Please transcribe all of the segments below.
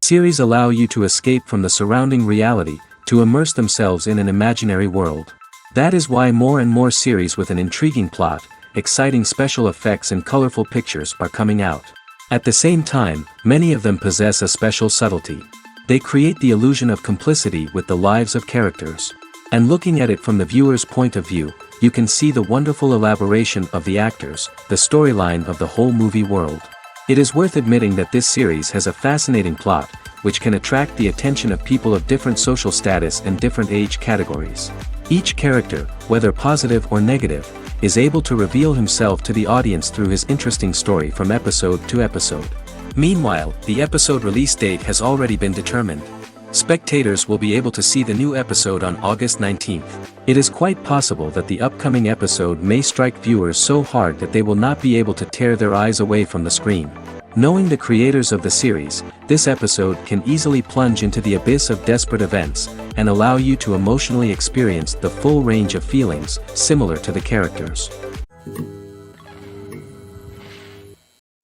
Series allow you to escape from the surrounding reality, to immerse themselves in an imaginary world. That is why more and more series with an intriguing plot, exciting special effects and colorful pictures are coming out. At the same time, many of them possess a special subtlety. They create the illusion of complicity with the lives of characters. And looking at it from the viewer's point of view, you can see the wonderful elaboration of the actors, the storyline of the whole movie world. It is worth admitting that this series has a fascinating plot, which can attract the attention of people of different social status and different age categories. Each character, whether positive or negative, is able to reveal himself to the audience through his interesting story from episode to episode. Meanwhile, the episode release date has already been determined. Spectators will be able to see the new episode on August 19th. It is quite possible that the upcoming episode may strike viewers so hard that they will not be able to tear their eyes away from the screen. Knowing the creators of the series, this episode can easily plunge into the abyss of desperate events, and allow you to emotionally experience the full range of feelings, similar to the characters.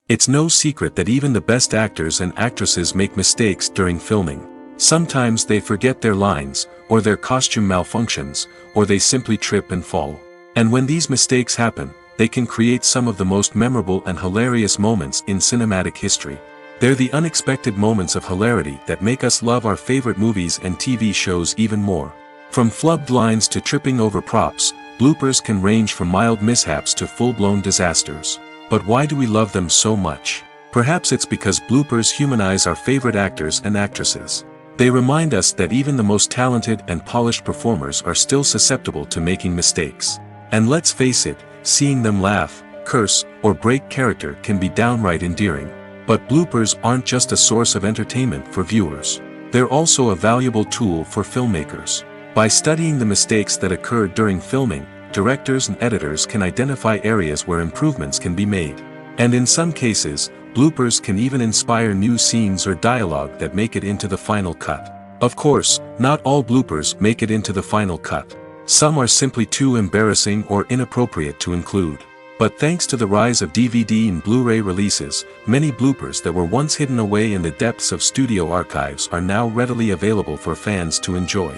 It's no secret that even the best actors and actresses make mistakes during filming. Sometimes they forget their lines, or their costume malfunctions, or they simply trip and fall. And when these mistakes happen, they can create some of the most memorable and hilarious moments in cinematic history. They're the unexpected moments of hilarity that make us love our favorite movies and TV shows even more. From flubbed lines to tripping over props, bloopers can range from mild mishaps to full-blown disasters. But why do we love them so much? Perhaps it's because bloopers humanize our favorite actors and actresses. They remind us that even the most talented and polished performers are still susceptible to making mistakes. And let's face it, seeing them laugh, curse, or break character can be downright endearing. But bloopers aren't just a source of entertainment for viewers. They're also a valuable tool for filmmakers. By studying the mistakes that occurred during filming, directors and editors can identify areas where improvements can be made. And in some cases, bloopers can even inspire new scenes or dialogue that make it into the final cut. Of course, not all bloopers make it into the final cut. Some are simply too embarrassing or inappropriate to include. But thanks to the rise of DVD and Blu-ray releases, many bloopers that were once hidden away in the depths of studio archives are now readily available for fans to enjoy.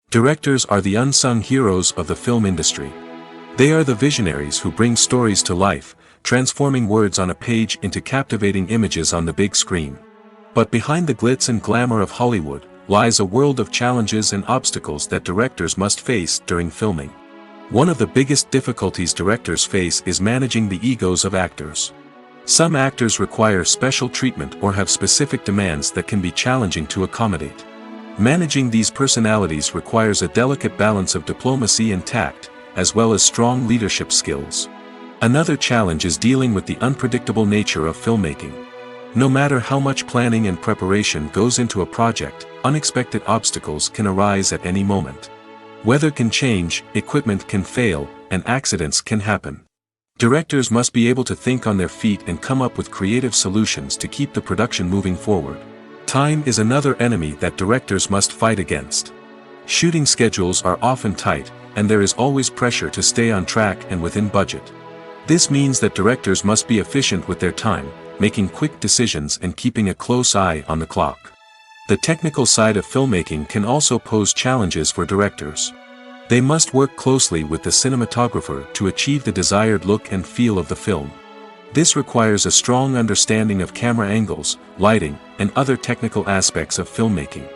Directors are the unsung heroes of the film industry. They are the visionaries who bring stories to life, transforming words on a page into captivating images on the big screen. But behind the glitz and glamour of Hollywood, lies a world of challenges and obstacles that directors must face during filming. One of the biggest difficulties directors face is managing the egos of actors. Some actors require special treatment or have specific demands that can be challenging to accommodate. Managing these personalities requires a delicate balance of diplomacy and tact, as well as strong leadership skills. Another challenge is dealing with the unpredictable nature of filmmaking. No matter how much planning and preparation goes into a project, unexpected obstacles can arise at any moment. Weather can change, equipment can fail, and accidents can happen. Directors must be able to think on their feet and come up with creative solutions to keep the production moving forward. Time is another enemy that directors must fight against. Shooting schedules are often tight, and there is always pressure to stay on track and within budget. This means that directors must be efficient with their time, making quick decisions and keeping a close eye on the clock. The technical side of filmmaking can also pose challenges for directors. They must work closely with the cinematographer to achieve the desired look and feel of the film. This requires a strong understanding of camera angles, lighting, and other technical aspects of filmmaking.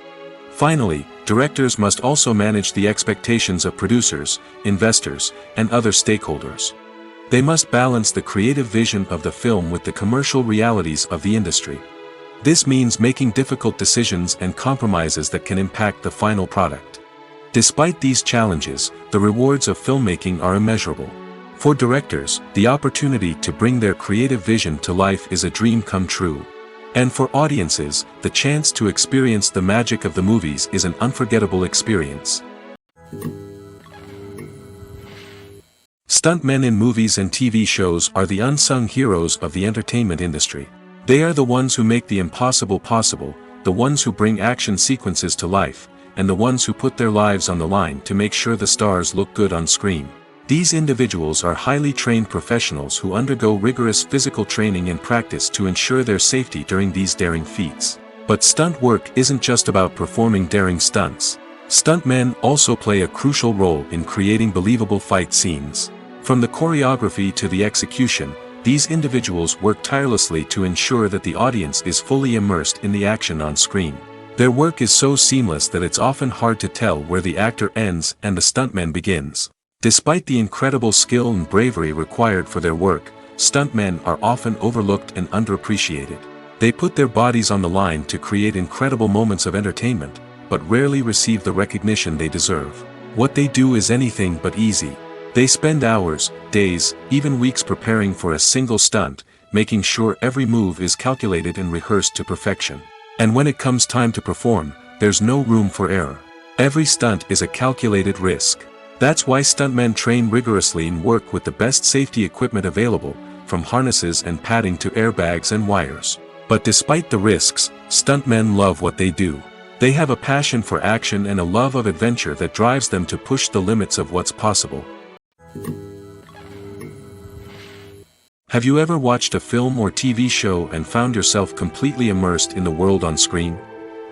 Finally, directors must also manage the expectations of producers, investors, and other stakeholders. They must balance the creative vision of the film with the commercial realities of the industry. This means making difficult decisions and compromises that can impact the final product. Despite these challenges, the rewards of filmmaking are immeasurable. For directors, the opportunity to bring their creative vision to life is a dream come true. And for audiences, the chance to experience the magic of the movies is an unforgettable experience. Stuntmen in movies and TV shows are the unsung heroes of the entertainment industry. They are the ones who make the impossible possible, the ones who bring action sequences to life, and the ones who put their lives on the line to make sure the stars look good on screen. These individuals are highly trained professionals who undergo rigorous physical training and practice to ensure their safety during these daring feats. But stunt work isn't just about performing daring stunts. Stuntmen also play a crucial role in creating believable fight scenes. From the choreography to the execution, these individuals work tirelessly to ensure that the audience is fully immersed in the action on screen. Their work is so seamless that it's often hard to tell where the actor ends and the stuntman begins. Despite the incredible skill and bravery required for their work, stuntmen are often overlooked and underappreciated. They put their bodies on the line to create incredible moments of entertainment, but rarely receive the recognition they deserve. What they do is anything but easy. They spend hours, days, even weeks preparing for a single stunt, making sure every move is calculated and rehearsed to perfection. And when it comes time to perform, there's no room for error. Every stunt is a calculated risk. That's why stuntmen train rigorously and work with the best safety equipment available, from harnesses and padding to airbags and wires. But despite the risks, stuntmen love what they do. They have a passion for action and a love of adventure that drives them to push the limits of what's possible. Have you ever watched a film or TV show and found yourself completely immersed in the world on screen?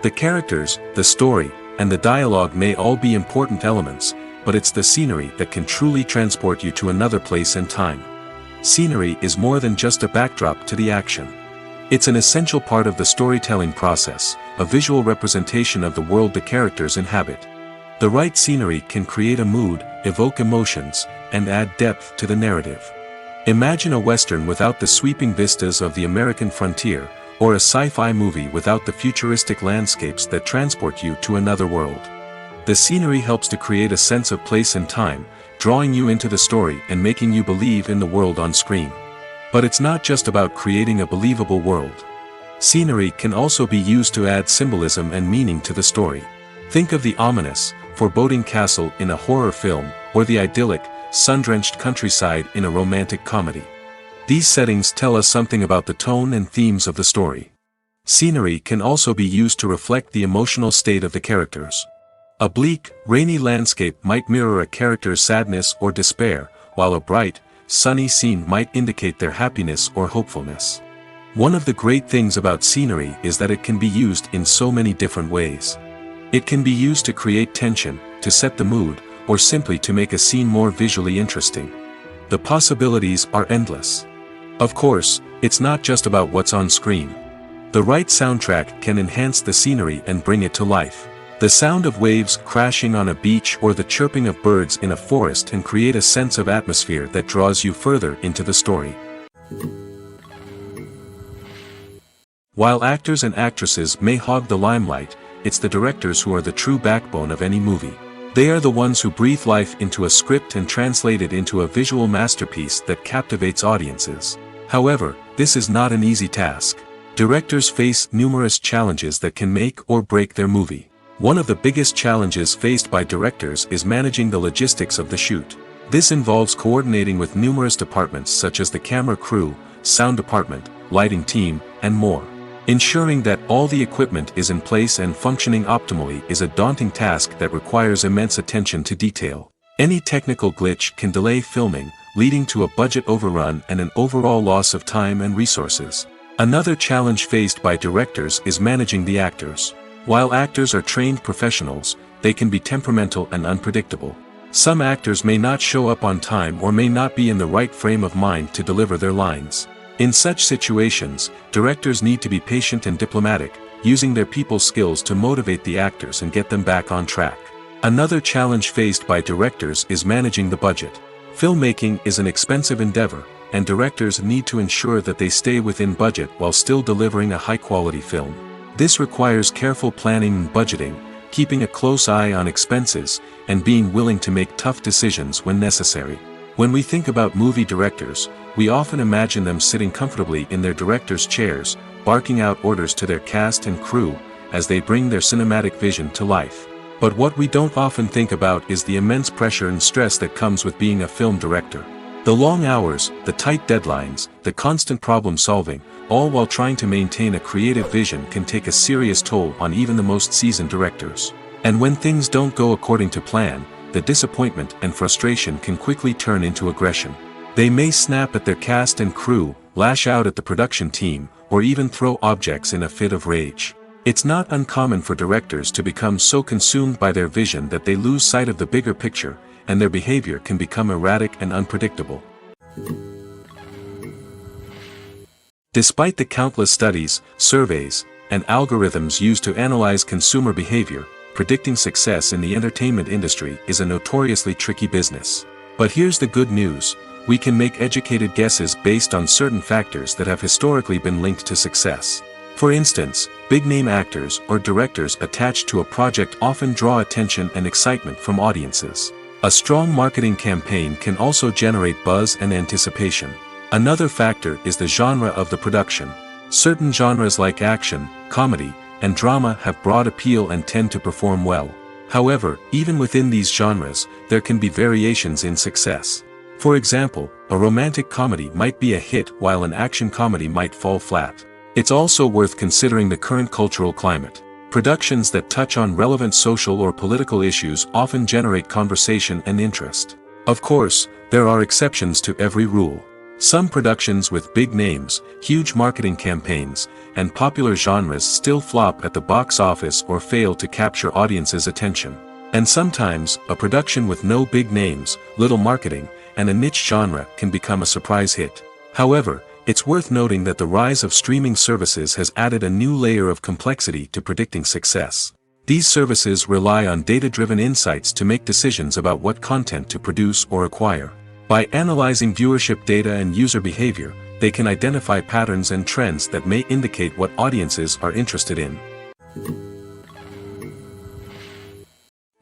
The characters, the story, and the dialogue may all be important elements, but it's the scenery that can truly transport you to another place and time. Scenery is more than just a backdrop to the action. It's an essential part of the storytelling process, a visual representation of the world the characters inhabit. The right scenery can create a mood, evoke emotions, and add depth to the narrative. Imagine a Western without the sweeping vistas of the American frontier, or a sci-fi movie without the futuristic landscapes that transport you to another world. The scenery helps to create a sense of place and time, drawing you into the story and making you believe in the world on screen. But it's not just about creating a believable world. Scenery can also be used to add symbolism and meaning to the story. Think of the ominous, foreboding castle in a horror film, or the idyllic, sun-drenched countryside in a romantic comedy. These settings tell us something about the tone and themes of the story. Scenery can also be used to reflect the emotional state of the characters. A bleak, rainy landscape might mirror a character's sadness or despair, while a bright, sunny scene might indicate their happiness or hopefulness. One of the great things about scenery is that it can be used in so many different ways. It can be used to create tension, to set the mood, or simply to make a scene more visually interesting. The possibilities are endless. Of course, it's not just about what's on screen. The right soundtrack can enhance the scenery and bring it to life. The sound of waves crashing on a beach or the chirping of birds in a forest can create a sense of atmosphere that draws you further into the story. While actors and actresses may hog the limelight, it's the directors who are the true backbone of any movie. They are the ones who breathe life into a script and translate it into a visual masterpiece that captivates audiences. However, this is not an easy task. Directors face numerous challenges that can make or break their movie. One of the biggest challenges faced by directors is managing the logistics of the shoot. This involves coordinating with numerous departments such as the camera crew, sound department, lighting team, and more. Ensuring that all the equipment is in place and functioning optimally is a daunting task that requires immense attention to detail. Any technical glitch can delay filming, leading to a budget overrun and an overall loss of time and resources. Another challenge faced by directors is managing the actors. While actors are trained professionals, they can be temperamental and unpredictable. Some actors may not show up on time or may not be in the right frame of mind to deliver their lines. In such situations, directors need to be patient and diplomatic, using their people skills to motivate the actors and get them back on track. Another challenge faced by directors is managing the budget. Filmmaking is an expensive endeavor, and directors need to ensure that they stay within budget while still delivering a high-quality film. This requires careful planning and budgeting, keeping a close eye on expenses, and being willing to make tough decisions when necessary. When we think about movie directors, we often imagine them sitting comfortably in their director's chairs, barking out orders to their cast and crew, as they bring their cinematic vision to life. But what we don't often think about is the immense pressure and stress that comes with being a film director. The long hours, the tight deadlines, the constant problem solving, all while trying to maintain a creative vision can take a serious toll on even the most seasoned directors. And when things don't go according to plan, the disappointment and frustration can quickly turn into aggression. They may snap at their cast and crew, lash out at the production team, or even throw objects in a fit of rage. It's not uncommon for directors to become so consumed by their vision that they lose sight of the bigger picture, and their behavior can become erratic and unpredictable. Despite the countless studies, surveys, and algorithms used to analyze consumer behavior, predicting success in the entertainment industry is a notoriously tricky business. But here's the good news: we can make educated guesses based on certain factors that have historically been linked to success. For instance, big-name actors or directors attached to a project often draw attention and excitement from audiences. A strong marketing campaign can also generate buzz and anticipation. Another factor is the genre of the production. Certain genres like action, comedy, and drama have broad appeal and tend to perform well. However, even within these genres, there can be variations in success. For example, a romantic comedy might be a hit while an action comedy might fall flat. It's also worth considering the current cultural climate. Productions that touch on relevant social or political issues often generate conversation and interest. Of course, there are exceptions to every rule. Some productions with big names, huge marketing campaigns, and popular genres still flop at the box office or fail to capture audiences' attention. And sometimes, a production with no big names, little marketing, and a niche genre can become a surprise hit. However, it's worth noting that the rise of streaming services has added a new layer of complexity to predicting success. These services rely on data-driven insights to make decisions about what content to produce or acquire. By analyzing viewership data and user behavior, they can identify patterns and trends that may indicate what audiences are interested in.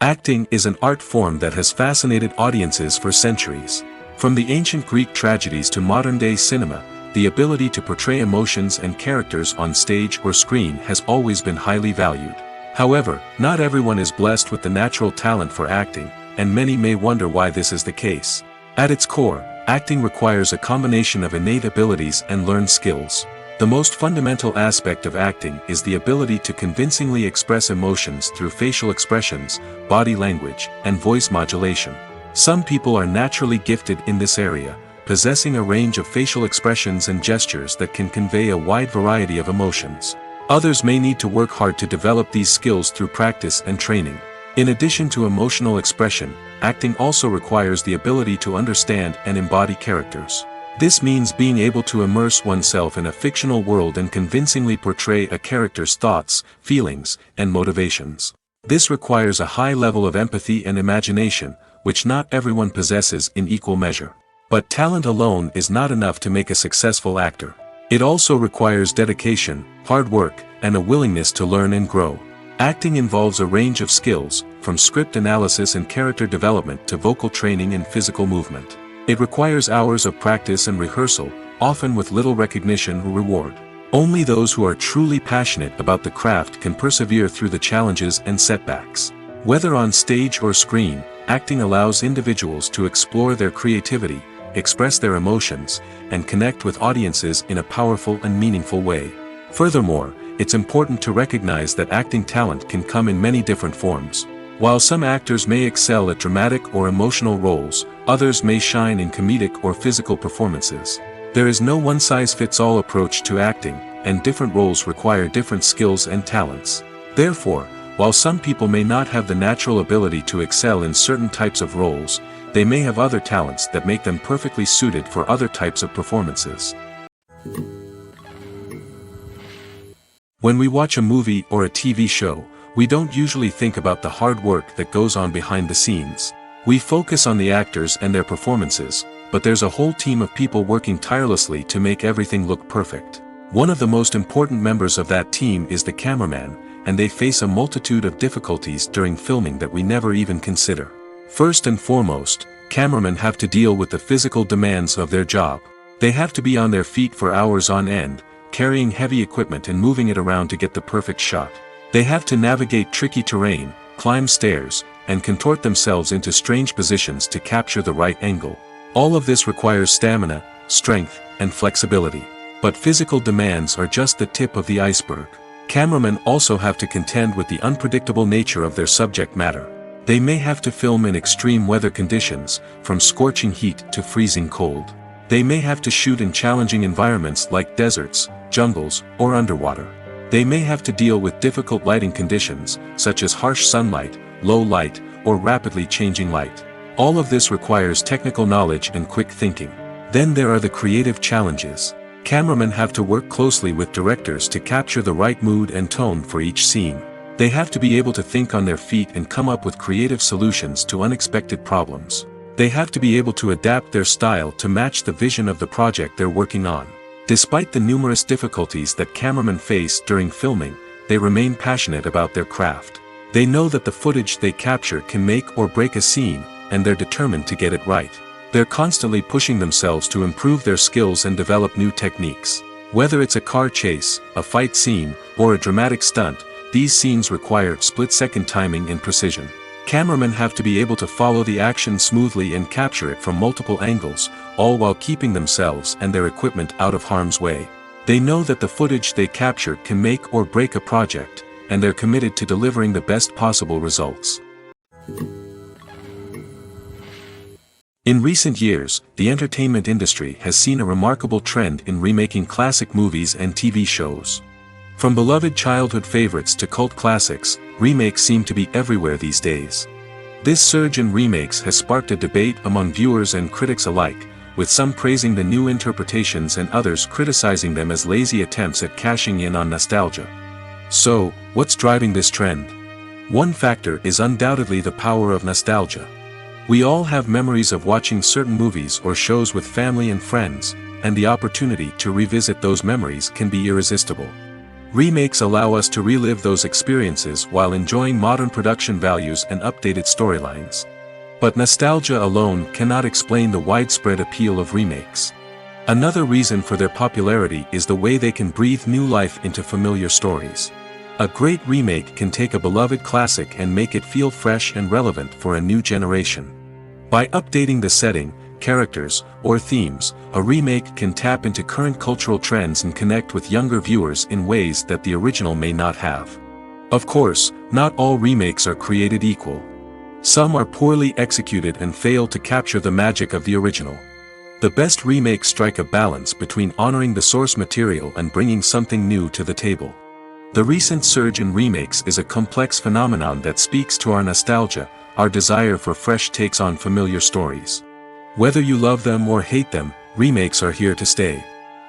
Acting is an art form that has fascinated audiences for centuries. From the ancient Greek tragedies to modern-day cinema, the ability to portray emotions and characters on stage or screen has always been highly valued. However, not everyone is blessed with the natural talent for acting, and many may wonder why this is the case. At its core, acting requires a combination of innate abilities and learned skills. The most fundamental aspect of acting is the ability to convincingly express emotions through facial expressions, body language, and voice modulation. Some people are naturally gifted in this area, possessing a range of facial expressions and gestures that can convey a wide variety of emotions. Others may need to work hard to develop these skills through practice and training. In addition to emotional expression, acting also requires the ability to understand and embody characters. This means being able to immerse oneself in a fictional world and convincingly portray a character's thoughts, feelings, and motivations. This requires a high level of empathy and imagination, which not everyone possesses in equal measure. But talent alone is not enough to make a successful actor. It also requires dedication, hard work, and a willingness to learn and grow. Acting involves a range of skills, from script analysis and character development to vocal training and physical movement. It requires hours of practice and rehearsal, often with little recognition or reward. Only those who are truly passionate about the craft can persevere through the challenges and setbacks. Whether on stage or screen, acting allows individuals to explore their creativity, express their emotions, and connect with audiences in a powerful and meaningful way. Furthermore, it's important to recognize that acting talent can come in many different forms. While some actors may excel at dramatic or emotional roles, others may shine in comedic or physical performances. There is no one-size-fits-all approach to acting, and different roles require different skills and talents. Therefore, while some people may not have the natural ability to excel in certain types of roles, they may have other talents that make them perfectly suited for other types of performances. When we watch a movie or a TV show, we don't usually think about the hard work that goes on behind the scenes. We focus on the actors and their performances, but there's a whole team of people working tirelessly to make everything look perfect. One of the most important members of that team is the cameraman, and they face a multitude of difficulties during filming that we never even consider. First and foremost, cameramen have to deal with the physical demands of their job. They have to be on their feet for hours on end, carrying heavy equipment and moving it around to get the perfect shot. They have to navigate tricky terrain, climb stairs, and contort themselves into strange positions to capture the right angle. All of this requires stamina, strength, and flexibility. But physical demands are just the tip of the iceberg. Cameramen also have to contend with the unpredictable nature of their subject matter. They may have to film in extreme weather conditions, from scorching heat to freezing cold. They may have to shoot in challenging environments like deserts, jungles, or underwater. They may have to deal with difficult lighting conditions, such as harsh sunlight, low light, or rapidly changing light. All of this requires technical knowledge and quick thinking. Then there are the creative challenges. Cameramen have to work closely with directors to capture the right mood and tone for each scene. They have to be able to think on their feet and come up with creative solutions to unexpected problems. They have to be able to adapt their style to match the vision of the project they're working on. Despite the numerous difficulties that cameramen face during filming, they remain passionate about their craft. They know that the footage they capture can make or break a scene, and they're determined to get it right. They're constantly pushing themselves to improve their skills and develop new techniques. Whether it's a car chase, a fight scene, or a dramatic stunt, these scenes require split-second timing and precision. Cameramen have to be able to follow the action smoothly and capture it from multiple angles, all while keeping themselves and their equipment out of harm's way. They know that the footage they capture can make or break a project, and they're committed to delivering the best possible results. In recent years, the entertainment industry has seen a remarkable trend in remaking classic movies and TV shows. From beloved childhood favorites to cult classics, remakes seem to be everywhere these days. This surge in remakes has sparked a debate among viewers and critics alike, with some praising the new interpretations and others criticizing them as lazy attempts at cashing in on nostalgia. So, what's driving this trend? One factor is undoubtedly the power of nostalgia. We all have memories of watching certain movies or shows with family and friends, and the opportunity to revisit those memories can be irresistible. Remakes allow us to relive those experiences while enjoying modern production values and updated storylines. But nostalgia alone cannot explain the widespread appeal of remakes. Another reason for their popularity is the way they can breathe new life into familiar stories. A great remake can take a beloved classic and make it feel fresh and relevant for a new generation. By updating the setting, characters, or themes, a remake can tap into current cultural trends and connect with younger viewers in ways that the original may not have. Of course, not all remakes are created equal. Some are poorly executed and fail to capture the magic of the original. The best remakes strike a balance between honoring the source material and bringing something new to the table. The recent surge in remakes is a complex phenomenon that speaks to our nostalgia, our desire for fresh takes on familiar stories. Whether you love them or hate them, remakes are here to stay.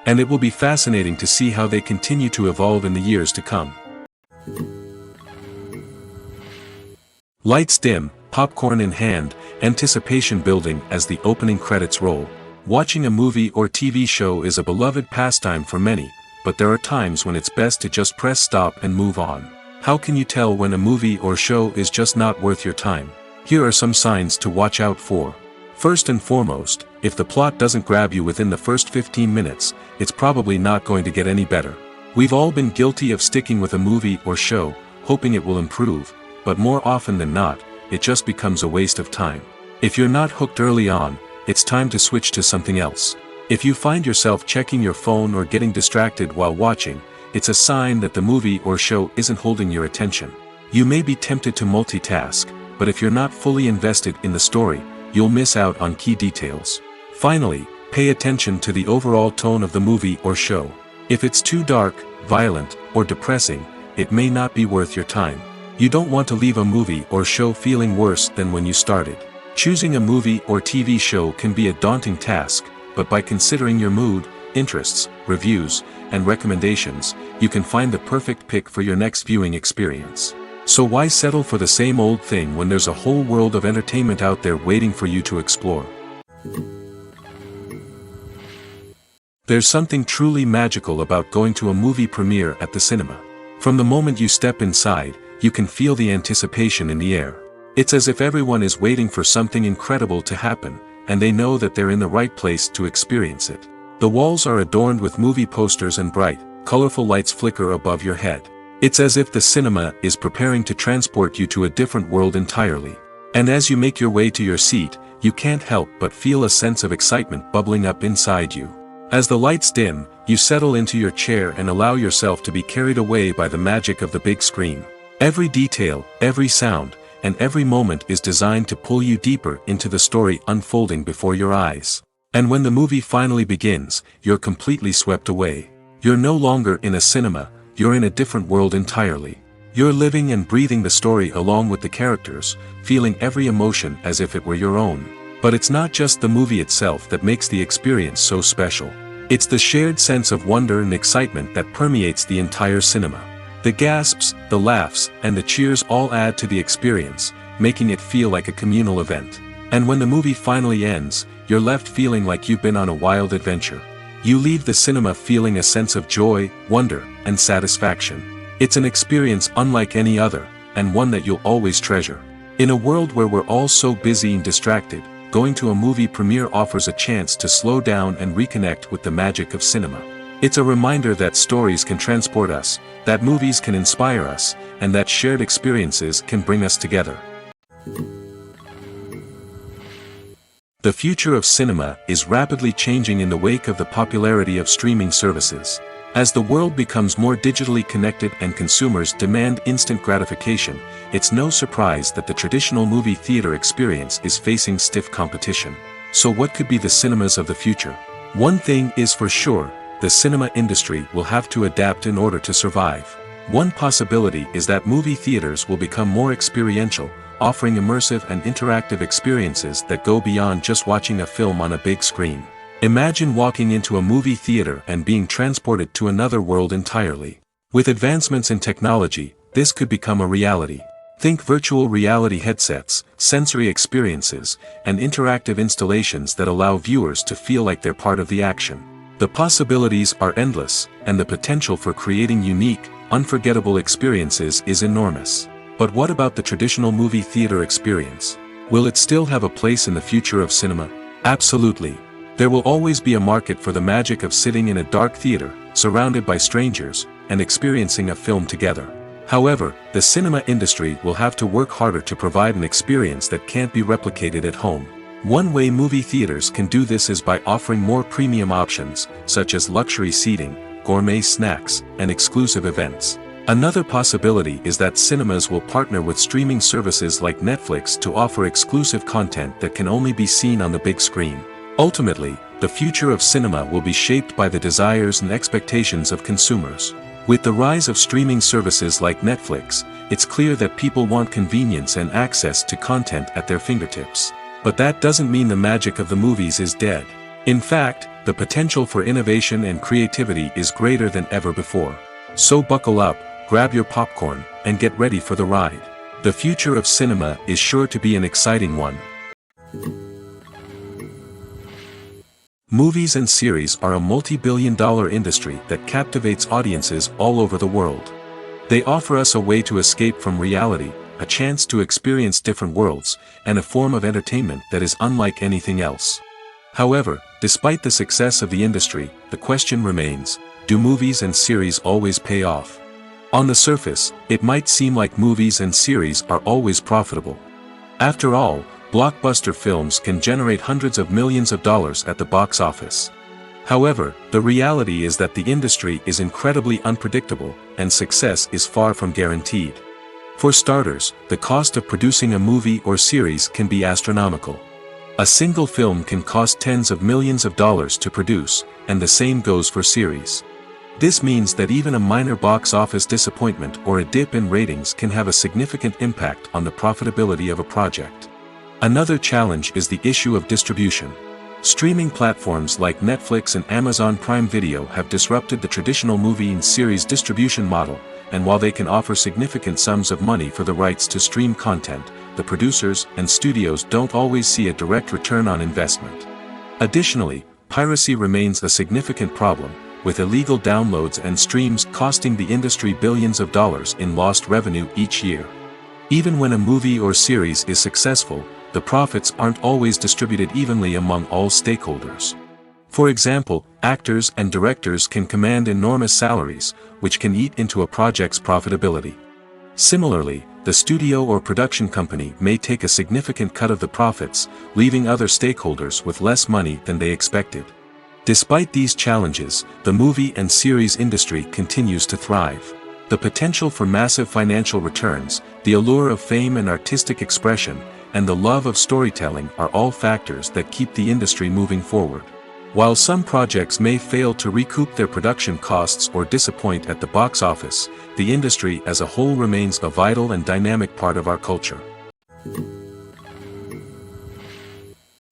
And it will be fascinating to see how they continue to evolve in the years to come. Lights dim, popcorn in hand, anticipation building as the opening credits roll. Watching a movie or TV show is a beloved pastime for many, but there are times when it's best to just press stop and move on. How can you tell when a movie or show is just not worth your time? Here are some signs to watch out for. First and foremost, if the plot doesn't grab you within the first 15 minutes, it's probably not going to get any better. We've all been guilty of sticking with a movie or show, hoping it will improve, but more often than not, it just becomes a waste of time. If you're not hooked early on, it's time to switch to something else. If you find yourself checking your phone or getting distracted while watching, it's a sign that the movie or show isn't holding your attention. You may be tempted to multitask, but if you're not fully invested in the story, you'll miss out on key details. Finally, pay attention to the overall tone of the movie or show. If it's too dark, violent, or depressing, it may not be worth your time. You don't want to leave a movie or show feeling worse than when you started. Choosing a movie or TV show can be a daunting task, but by considering your mood, interests, reviews, and recommendations, you can find the perfect pick for your next viewing experience. So why settle for the same old thing when there's a whole world of entertainment out there waiting for you to explore? There's something truly magical about going to a movie premiere at the cinema. From the moment you step inside, you can feel the anticipation in the air. It's as if everyone is waiting for something incredible to happen, and they know that they're in the right place to experience it. The walls are adorned with movie posters and bright, colorful lights flicker above your head. It's as if the cinema is preparing to transport you to a different world entirely. And as you make your way to your seat, you can't help but feel a sense of excitement bubbling up inside you. As the lights dim, you settle into your chair and allow yourself to be carried away by the magic of the big screen. Every detail, every sound, and every moment is designed to pull you deeper into the story unfolding before your eyes. And when the movie finally begins, you're completely swept away. You're no longer in a cinema, you're in a different world entirely. You're living and breathing the story along with the characters, feeling every emotion as if it were your own. But it's not just the movie itself that makes the experience so special. It's the shared sense of wonder and excitement that permeates the entire cinema. The gasps, the laughs, and the cheers all add to the experience, making it feel like a communal event. And when the movie finally ends, you're left feeling like you've been on a wild adventure. You leave the cinema feeling a sense of joy, wonder, and satisfaction. It's an experience unlike any other, and one that you'll always treasure. In a world where we're all so busy and distracted, going to a movie premiere offers a chance to slow down and reconnect with the magic of cinema. It's a reminder that stories can transport us, that movies can inspire us, and that shared experiences can bring us together. The future of cinema is rapidly changing in the wake of the popularity of streaming services. As the world becomes more digitally connected and consumers demand instant gratification, it's no surprise that the traditional movie theater experience is facing stiff competition. So what could be the cinemas of the future? One thing is for sure, the cinema industry will have to adapt in order to survive. One possibility is that movie theaters will become more experiential, offering immersive and interactive experiences that go beyond just watching a film on a big screen. Imagine walking into a movie theater and being transported to another world entirely. With advancements in technology, this could become a reality. Think virtual reality headsets, sensory experiences, and interactive installations that allow viewers to feel like they're part of the action. The possibilities are endless, and the potential for creating unique, unforgettable experiences is enormous. But what about the traditional movie theater experience? Will it still have a place in the future of cinema? Absolutely. There will always be a market for the magic of sitting in a dark theater, surrounded by strangers, and experiencing a film together. However, the cinema industry will have to work harder to provide an experience that can't be replicated at home. One way movie theaters can do this is by offering more premium options, such as luxury seating, gourmet snacks, and exclusive events. Another possibility is that cinemas will partner with streaming services like Netflix to offer exclusive content that can only be seen on the big screen. Ultimately, the future of cinema will be shaped by the desires and expectations of consumers. With the rise of streaming services like Netflix, it's clear that people want convenience and access to content at their fingertips. But that doesn't mean the magic of the movies is dead. In fact, the potential for innovation and creativity is greater than ever before. So buckle up, grab your popcorn, and get ready for the ride. The future of cinema is sure to be an exciting one. Movies and series are a multi-billion-dollar industry that captivates audiences all over the world. They offer us a way to escape from reality, a chance to experience different worlds, and a form of entertainment that is unlike anything else. However, despite the success of the industry, the question remains, do movies and series always pay off? On the surface, it might seem like movies and series are always profitable. After all, blockbuster films can generate hundreds of millions of dollars at the box office. However, the reality is that the industry is incredibly unpredictable, and success is far from guaranteed. For starters, the cost of producing a movie or series can be astronomical. A single film can cost tens of millions of dollars to produce, and the same goes for series. This means that even a minor box office disappointment or a dip in ratings can have a significant impact on the profitability of a project. Another challenge is the issue of distribution. Streaming platforms like Netflix and Amazon Prime Video have disrupted the traditional movie and series distribution model, and while they can offer significant sums of money for the rights to stream content, the producers and studios don't always see a direct return on investment. Additionally, piracy remains a significant problem, with illegal downloads and streams costing the industry billions of dollars in lost revenue each year. Even when a movie or series is successful, the profits aren't always distributed evenly among all stakeholders. For example, actors and directors can command enormous salaries, which can eat into a project's profitability. Similarly, the studio or production company may take a significant cut of the profits, leaving other stakeholders with less money than they expected. Despite these challenges, the movie and series industry continues to thrive. The potential for massive financial returns, the allure of fame and artistic expression, and the love of storytelling are all factors that keep the industry moving forward. While some projects may fail to recoup their production costs or disappoint at the box office, the industry as a whole remains a vital and dynamic part of our culture.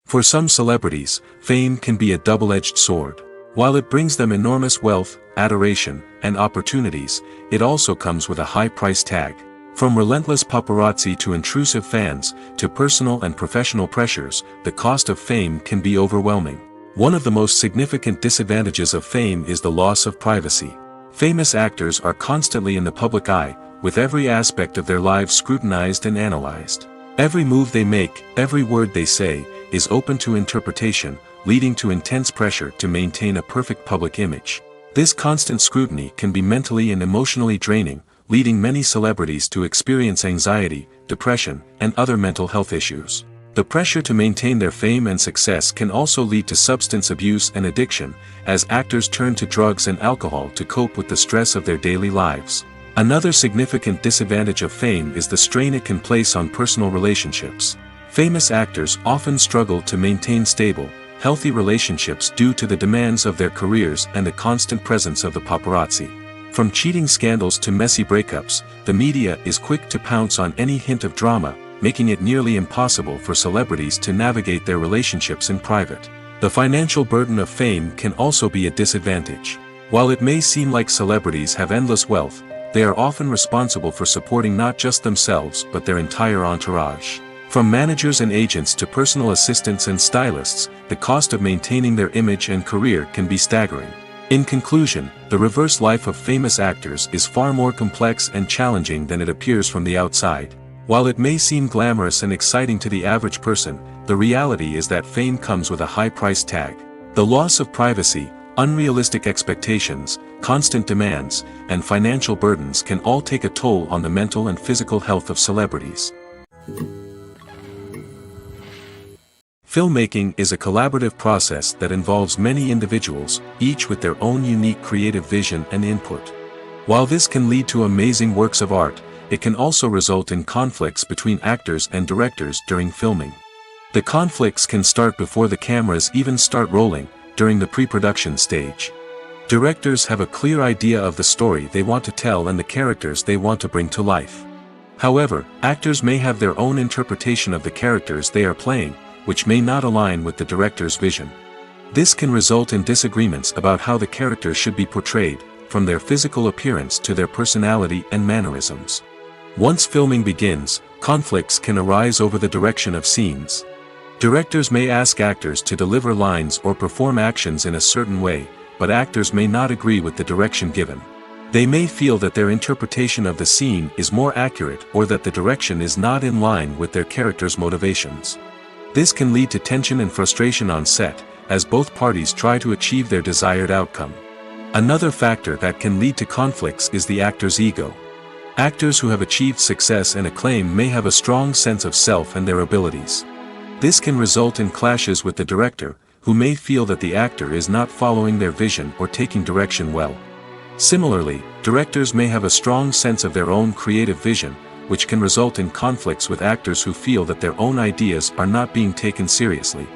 For some celebrities, fame can be a double-edged sword. While it brings them enormous wealth, adoration, and opportunities, it also comes with a high price tag. From relentless paparazzi to intrusive fans, to personal and professional pressures, the cost of fame can be overwhelming. One of the most significant disadvantages of fame is the loss of privacy. Famous actors are constantly in the public eye, with every aspect of their lives scrutinized and analyzed. Every move they make, every word they say, is open to interpretation, leading to intense pressure to maintain a perfect public image. This constant scrutiny can be mentally and emotionally draining, leading many celebrities to experience anxiety, depression, and other mental health issues. The pressure to maintain their fame and success can also lead to substance abuse and addiction, as actors turn to drugs and alcohol to cope with the stress of their daily lives. Another significant disadvantage of fame is the strain it can place on personal relationships. Famous actors often struggle to maintain stable, healthy relationships due to the demands of their careers and the constant presence of the paparazzi. From cheating scandals to messy breakups, the media is quick to pounce on any hint of drama, making it nearly impossible for celebrities to navigate their relationships in private. The financial burden of fame can also be a disadvantage. While it may seem like celebrities have endless wealth, they are often responsible for supporting not just themselves but their entire entourage. From managers and agents to personal assistants and stylists, the cost of maintaining their image and career can be staggering. In conclusion, the reverse life of famous actors is far more complex and challenging than it appears from the outside. While it may seem glamorous and exciting to the average person, the reality is that fame comes with a high price tag. The loss of privacy, unrealistic expectations, constant demands, and financial burdens can all take a toll on the mental and physical health of celebrities. Filmmaking is a collaborative process that involves many individuals, each with their own unique creative vision and input. While this can lead to amazing works of art, it can also result in conflicts between actors and directors during filming. The conflicts can start before the cameras even start rolling, during the pre-production stage. Directors have a clear idea of the story they want to tell and the characters they want to bring to life. However, actors may have their own interpretation of the characters they are playing, which may not align with the director's vision. This can result in disagreements about how the characters should be portrayed, from their physical appearance to their personality and mannerisms. Once filming begins, conflicts can arise over the direction of scenes. Directors may ask actors to deliver lines or perform actions in a certain way, but actors may not agree with the direction given. They may feel that their interpretation of the scene is more accurate or that the direction is not in line with their character's motivations. This can lead to tension and frustration on set, as both parties try to achieve their desired outcome. Another factor that can lead to conflicts is the actor's ego. Actors who have achieved success and acclaim may have a strong sense of self and their abilities. This can result in clashes with the director, who may feel that the actor is not following their vision or taking direction well. Similarly, directors may have a strong sense of their own creative vision, which can result in conflicts with actors who feel that their own ideas are not being taken seriously.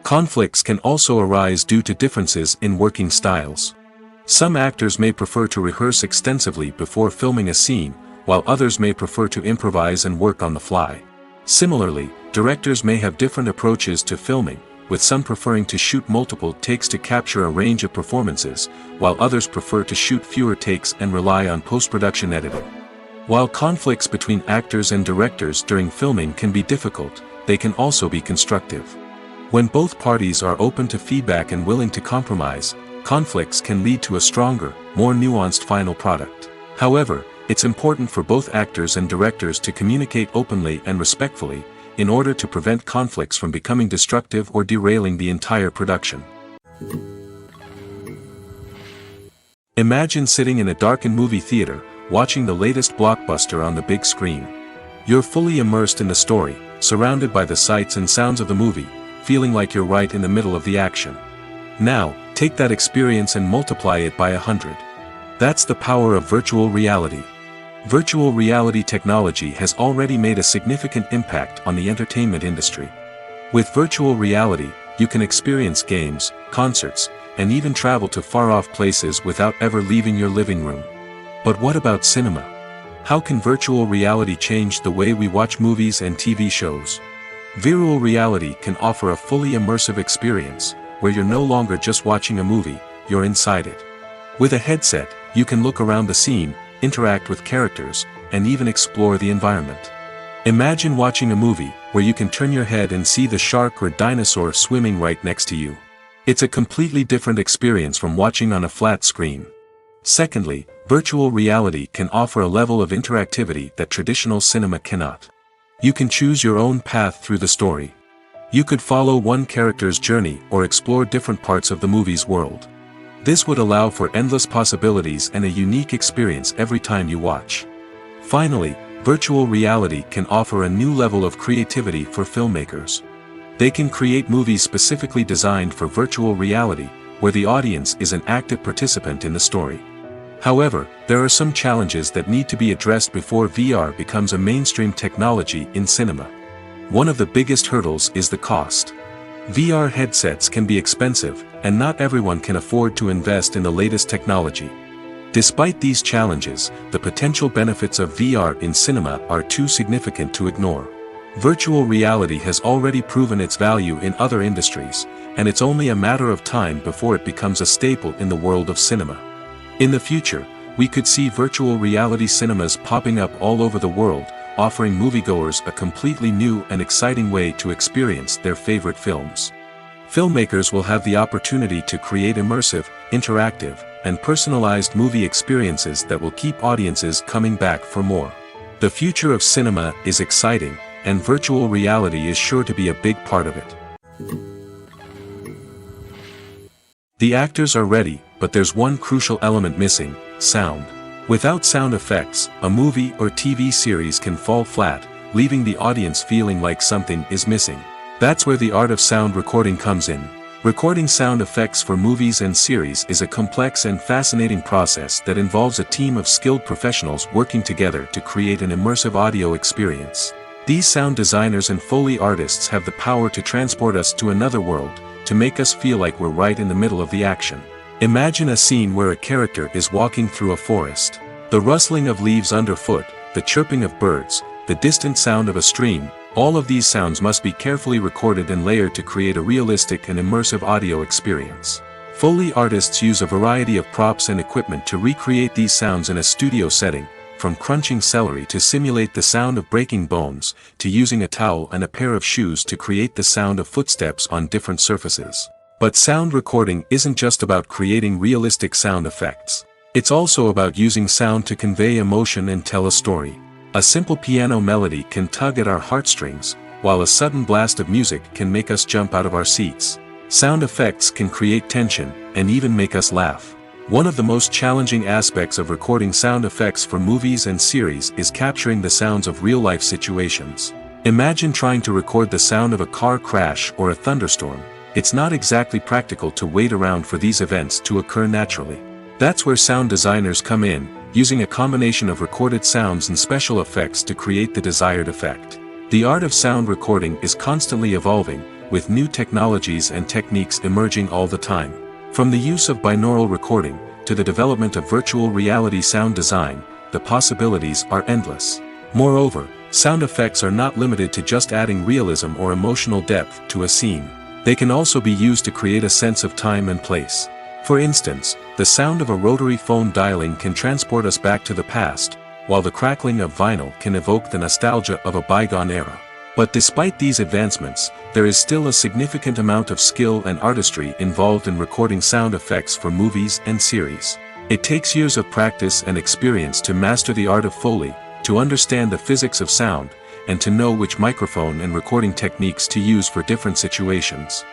Conflicts can also arise due to differences in working styles. Some actors may prefer to rehearse extensively before filming a scene, while others may prefer to improvise and work on the fly. Similarly, directors may have different approaches to filming, with some preferring to shoot multiple takes to capture a range of performances, while others prefer to shoot fewer takes and rely on post-production editing. While conflicts between actors and directors during filming can be difficult, they can also be constructive. When both parties are open to feedback and willing to compromise, conflicts can lead to a stronger, more nuanced final product. However, it's important for both actors and directors to communicate openly and respectfully, in order to prevent conflicts from becoming destructive or derailing the entire production. Imagine sitting in a darkened movie theater, watching the latest blockbuster on the big screen. You're fully immersed in the story, surrounded by the sights and sounds of the movie, feeling like you're right in the middle of the action. Now, take that experience and multiply it by 100. That's the power of virtual reality. Virtual reality technology has already made a significant impact on the entertainment industry. With virtual reality, you can experience games, concerts, and even travel to far-off places without ever leaving your living room. But what about cinema? How can virtual reality change the way we watch movies and TV shows? Virtual reality can offer a fully immersive experience, where you're no longer just watching a movie, you're inside it. With a headset, you can look around the scene, interact with characters, and even explore the environment. Imagine watching a movie, where you can turn your head and see the shark or dinosaur swimming right next to you. It's a completely different experience from watching on a flat screen. Secondly, virtual reality can offer a level of interactivity that traditional cinema cannot. You can choose your own path through the story. You could follow one character's journey or explore different parts of the movie's world. This would allow for endless possibilities and a unique experience every time you watch. Finally, virtual reality can offer a new level of creativity for filmmakers. They can create movies specifically designed for virtual reality, where the audience is an active participant in the story. However, there are some challenges that need to be addressed before VR becomes a mainstream technology in cinema. One of the biggest hurdles is the cost. VR headsets can be expensive, and not everyone can afford to invest in the latest technology. Despite these challenges, the potential benefits of VR in cinema are too significant to ignore. Virtual reality has already proven its value in other industries, and it's only a matter of time before it becomes a staple in the world of cinema. In the future, we could see virtual reality cinemas popping up all over the world, offering moviegoers a completely new and exciting way to experience their favorite films. Filmmakers will have the opportunity to create immersive, interactive, and personalized movie experiences that will keep audiences coming back for more. The future of cinema is exciting, and virtual reality is sure to be a big part of it. The actors are ready, but there's one crucial element missing: sound. Without sound effects, a movie or TV series can fall flat, leaving the audience feeling like something is missing. That's where the art of sound recording comes in. Recording sound effects for movies and series is a complex and fascinating process that involves a team of skilled professionals working together to create an immersive audio experience. These sound designers and Foley artists have the power to transport us to another world, to make us feel like we're right in the middle of the action. Imagine a scene where a character is walking through a forest. The rustling of leaves underfoot, the chirping of birds, the distant sound of a stream, all of these sounds must be carefully recorded and layered to create a realistic and immersive audio experience. Foley artists use a variety of props and equipment to recreate these sounds in a studio setting, from crunching celery to simulate the sound of breaking bones, to using a towel and a pair of shoes to create the sound of footsteps on different surfaces. But sound recording isn't just about creating realistic sound effects. It's also about using sound to convey emotion and tell a story. A simple piano melody can tug at our heartstrings, while a sudden blast of music can make us jump out of our seats. Sound effects can create tension, and even make us laugh. One of the most challenging aspects of recording sound effects for movies and series is capturing the sounds of real-life situations. Imagine trying to record the sound of a car crash or a thunderstorm. It's not exactly practical to wait around for these events to occur naturally. That's where sound designers come in, using a combination of recorded sounds and special effects to create the desired effect. The art of sound recording is constantly evolving, with new technologies and techniques emerging all the time. From the use of binaural recording, to the development of virtual reality sound design, the possibilities are endless. Moreover, sound effects are not limited to just adding realism or emotional depth to a scene. They can also be used to create a sense of time and place. For instance, the sound of a rotary phone dialing can transport us back to the past, while the crackling of vinyl can evoke the nostalgia of a bygone era. But despite these advancements, there is still a significant amount of skill and artistry involved in recording sound effects for movies and series. It takes years of practice and experience to master the art of Foley, to understand the physics of sound, and to know which microphone and recording techniques to use for different situations.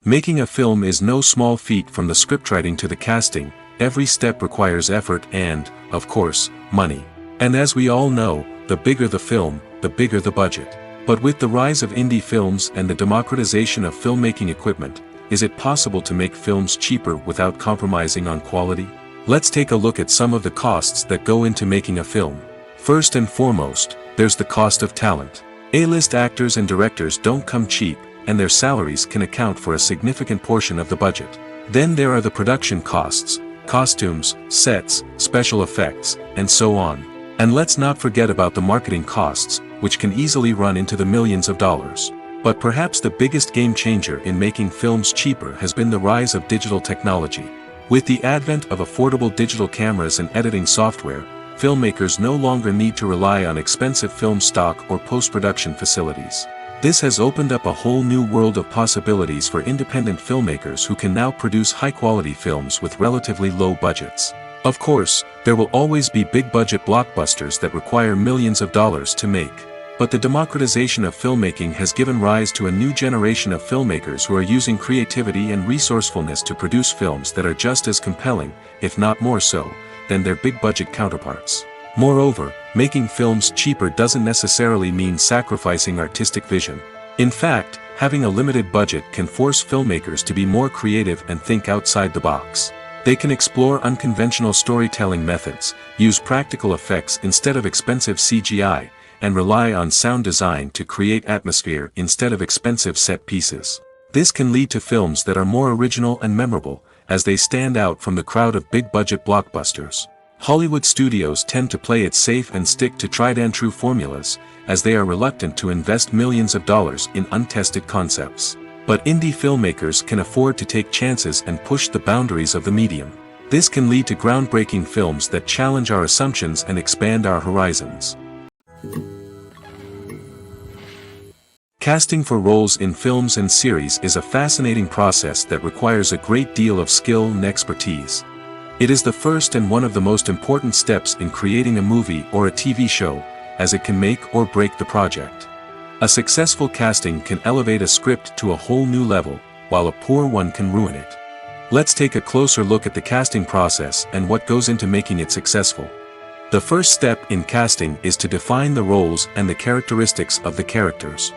Making a film is no small feat. From the scriptwriting to the casting, every step requires effort and, of course, money. And as we all know, the bigger the film, the bigger the budget. But with the rise of indie films and the democratization of filmmaking equipment, is it possible to make films cheaper without compromising on quality? Let's take a look at some of the costs that go into making a film. First and foremost, there's the cost of talent. A-list actors and directors don't come cheap, and their salaries can account for a significant portion of the budget. Then there are the production costs, costumes, sets, special effects, and so on. And let's not forget about the marketing costs, which can easily run into the millions of dollars. But perhaps the biggest game changer in making films cheaper has been the rise of digital technology. With the advent of affordable digital cameras and editing software, filmmakers no longer need to rely on expensive film stock or post-production facilities. This has opened up a whole new world of possibilities for independent filmmakers who can now produce high-quality films with relatively low budgets. Of course, there will always be big-budget blockbusters that require millions of dollars to make. But the democratization of filmmaking has given rise to a new generation of filmmakers who are using creativity and resourcefulness to produce films that are just as compelling, if not more so, than their big-budget counterparts. Moreover, making films cheaper doesn't necessarily mean sacrificing artistic vision. In fact, having a limited budget can force filmmakers to be more creative and think outside the box. They can explore unconventional storytelling methods, use practical effects instead of expensive CGI, and rely on sound design to create atmosphere instead of expensive set pieces. This can lead to films that are more original and memorable, as they stand out from the crowd of big-budget blockbusters. Hollywood studios tend to play it safe and stick to tried-and-true formulas, as they are reluctant to invest millions of dollars in untested concepts. But indie filmmakers can afford to take chances and push the boundaries of the medium. This can lead to groundbreaking films that challenge our assumptions and expand our horizons. Casting for roles in films and series is a fascinating process that requires a great deal of skill and expertise. It is the first and one of the most important steps in creating a movie or a TV show, as it can make or break the project. A successful casting can elevate a script to a whole new level, while a poor one can ruin it. Let's take a closer look at the casting process and what goes into making it successful. The first step in casting is to define the roles and the characteristics of the characters.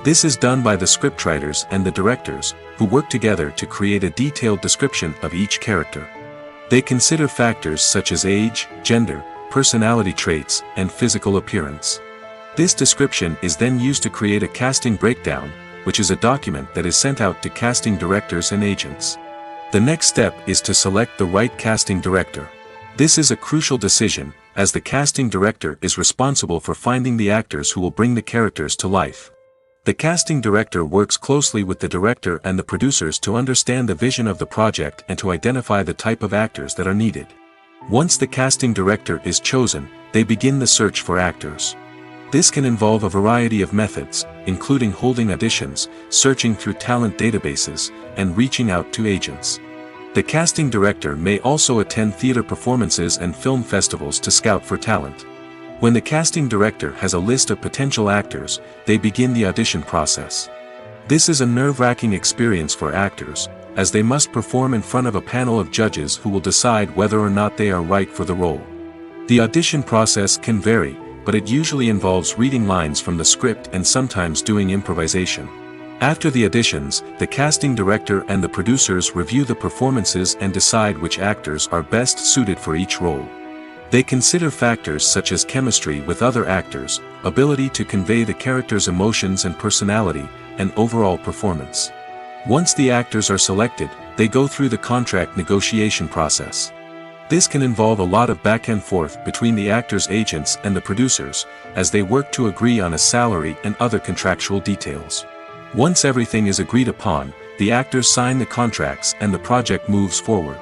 This is done by the scriptwriters and the directors, who work together to create a detailed description of each character. They consider factors such as age, gender, personality traits, and physical appearance. This description is then used to create a casting breakdown, which is a document that is sent out to casting directors and agents. The next step is to select the right casting director. This is a crucial decision, as the casting director is responsible for finding the actors who will bring the characters to life. The casting director works closely with the director and the producers to understand the vision of the project and to identify the type of actors that are needed. Once the casting director is chosen, they begin the search for actors. This can involve a variety of methods, including holding auditions, searching through talent databases, and reaching out to agents. The casting director may also attend theater performances and film festivals to scout for talent. When the casting director has a list of potential actors, they begin the audition process. This is a nerve-wracking experience for actors, as they must perform in front of a panel of judges who will decide whether or not they are right for the role. The audition process can vary, but it usually involves reading lines from the script and sometimes doing improvisation. After the auditions, the casting director and the producers review the performances and decide which actors are best suited for each role. They consider factors such as chemistry with other actors, ability to convey the character's emotions and personality, and overall performance. Once the actors are selected, they go through the contract negotiation process. This can involve a lot of back and forth between the actors' agents and the producers, as they work to agree on a salary and other contractual details. Once everything is agreed upon, the actors sign the contracts and the project moves forward.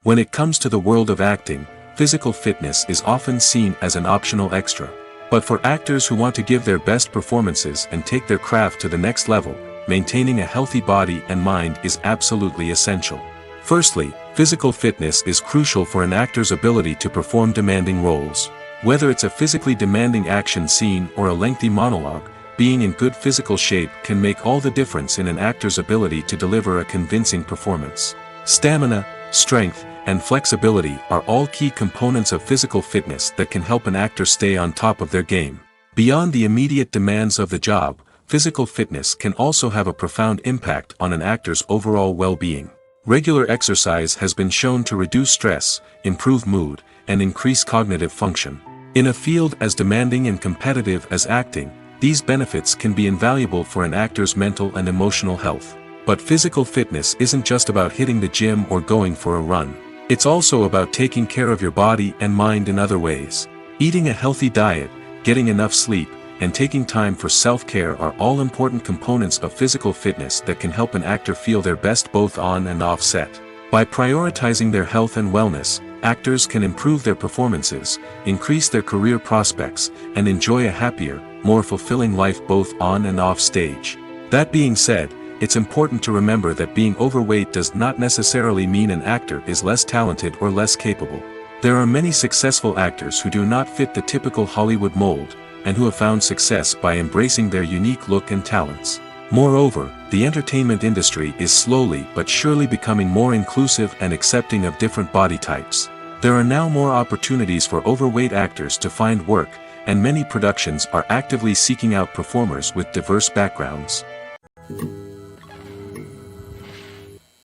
When it comes to the world of acting, physical fitness is often seen as an optional extra. But for actors who want to give their best performances and take their craft to the next level, maintaining a healthy body and mind is absolutely essential. Firstly, physical fitness is crucial for an actor's ability to perform demanding roles. Whether it's a physically demanding action scene or a lengthy monologue, being in good physical shape can make all the difference in an actor's ability to deliver a convincing performance. Stamina, strength, and flexibility are all key components of physical fitness that can help an actor stay on top of their game. Beyond the immediate demands of the job, physical fitness can also have a profound impact on an actor's overall well-being. Regular exercise has been shown to reduce stress, improve mood, and increase cognitive function. In a field as demanding and competitive as acting, these benefits can be invaluable for an actor's mental and emotional health. But physical fitness isn't just about hitting the gym or going for a run. It's also about taking care of your body and mind in other ways. Eating a healthy diet, getting enough sleep, and taking time for self-care are all important components of physical fitness that can help an actor feel their best both on and off set. By prioritizing their health and wellness, actors can improve their performances, increase their career prospects, and enjoy a happier, more fulfilling life both on and off stage. That being said, it's important to remember that being overweight does not necessarily mean an actor is less talented or less capable. There are many successful actors who do not fit the typical Hollywood mold, and who have found success by embracing their unique look and talents. Moreover, the entertainment industry is slowly but surely becoming more inclusive and accepting of different body types. There are now more opportunities for overweight actors to find work, and many productions are actively seeking out performers with diverse backgrounds.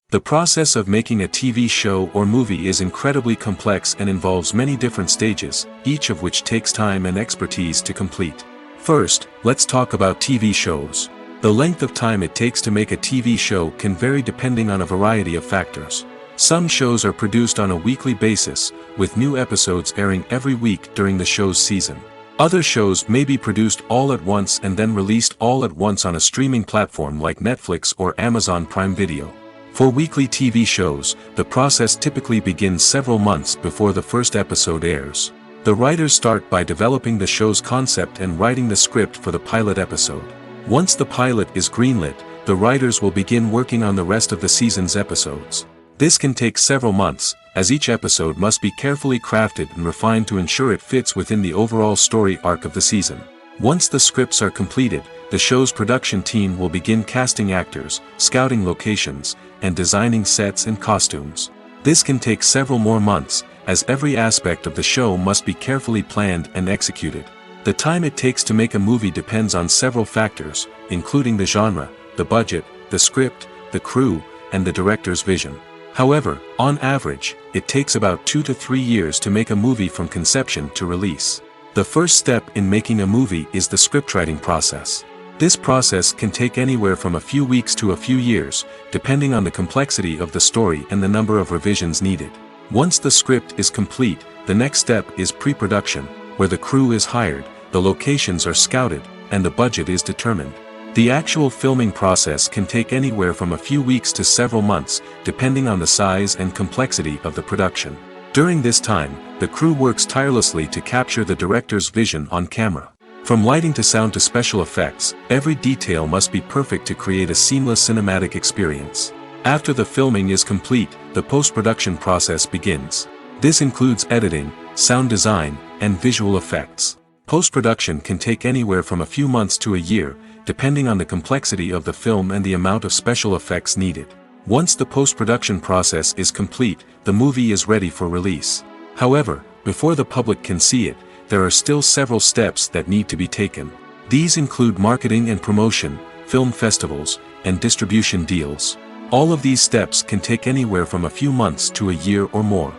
The process of making a TV show or movie is incredibly complex and involves many different stages, each of which takes time and expertise to complete. First, let's talk about TV shows. The length of time it takes to make a TV show can vary depending on a variety of factors. Some shows are produced on a weekly basis, with new episodes airing every week during the show's season. Other shows may be produced all at once and then released all at once on a streaming platform like Netflix or Amazon Prime Video. For weekly TV shows, the process typically begins several months before the first episode airs. The writers start by developing the show's concept and writing the script for the pilot episode. Once the pilot is greenlit, the writers will begin working on the rest of the season's episodes. This can take several months, as each episode must be carefully crafted and refined to ensure it fits within the overall story arc of the season. Once the scripts are completed, the show's production team will begin casting actors, scouting locations, and designing sets and costumes. This can take several more months, as every aspect of the show must be carefully planned and executed. The time it takes to make a movie depends on several factors, including the genre, the budget, the script, the crew, and the director's vision. However, on average, it takes about 2 to 3 years to make a movie from conception to release. The first step in making a movie is the scriptwriting process. This process can take anywhere from a few weeks to a few years, depending on the complexity of the story and the number of revisions needed. Once the script is complete, the next step is pre-production, where the crew is hired, the locations are scouted, and the budget is determined. The actual filming process can take anywhere from a few weeks to several months, depending on the size and complexity of the production. During this time, the crew works tirelessly to capture the director's vision on camera. From lighting to sound to special effects, every detail must be perfect to create a seamless cinematic experience. After the filming is complete, the post-production process begins. This includes editing, sound design, and visual effects. Post-production can take anywhere from a few months to a year, depending on the complexity of the film and the amount of special effects needed. Once the post-production process is complete, the movie is ready for release. However, before the public can see it, there are still several steps that need to be taken. These include marketing and promotion, film festivals, and distribution deals. All of these steps can take anywhere from a few months to a year or more.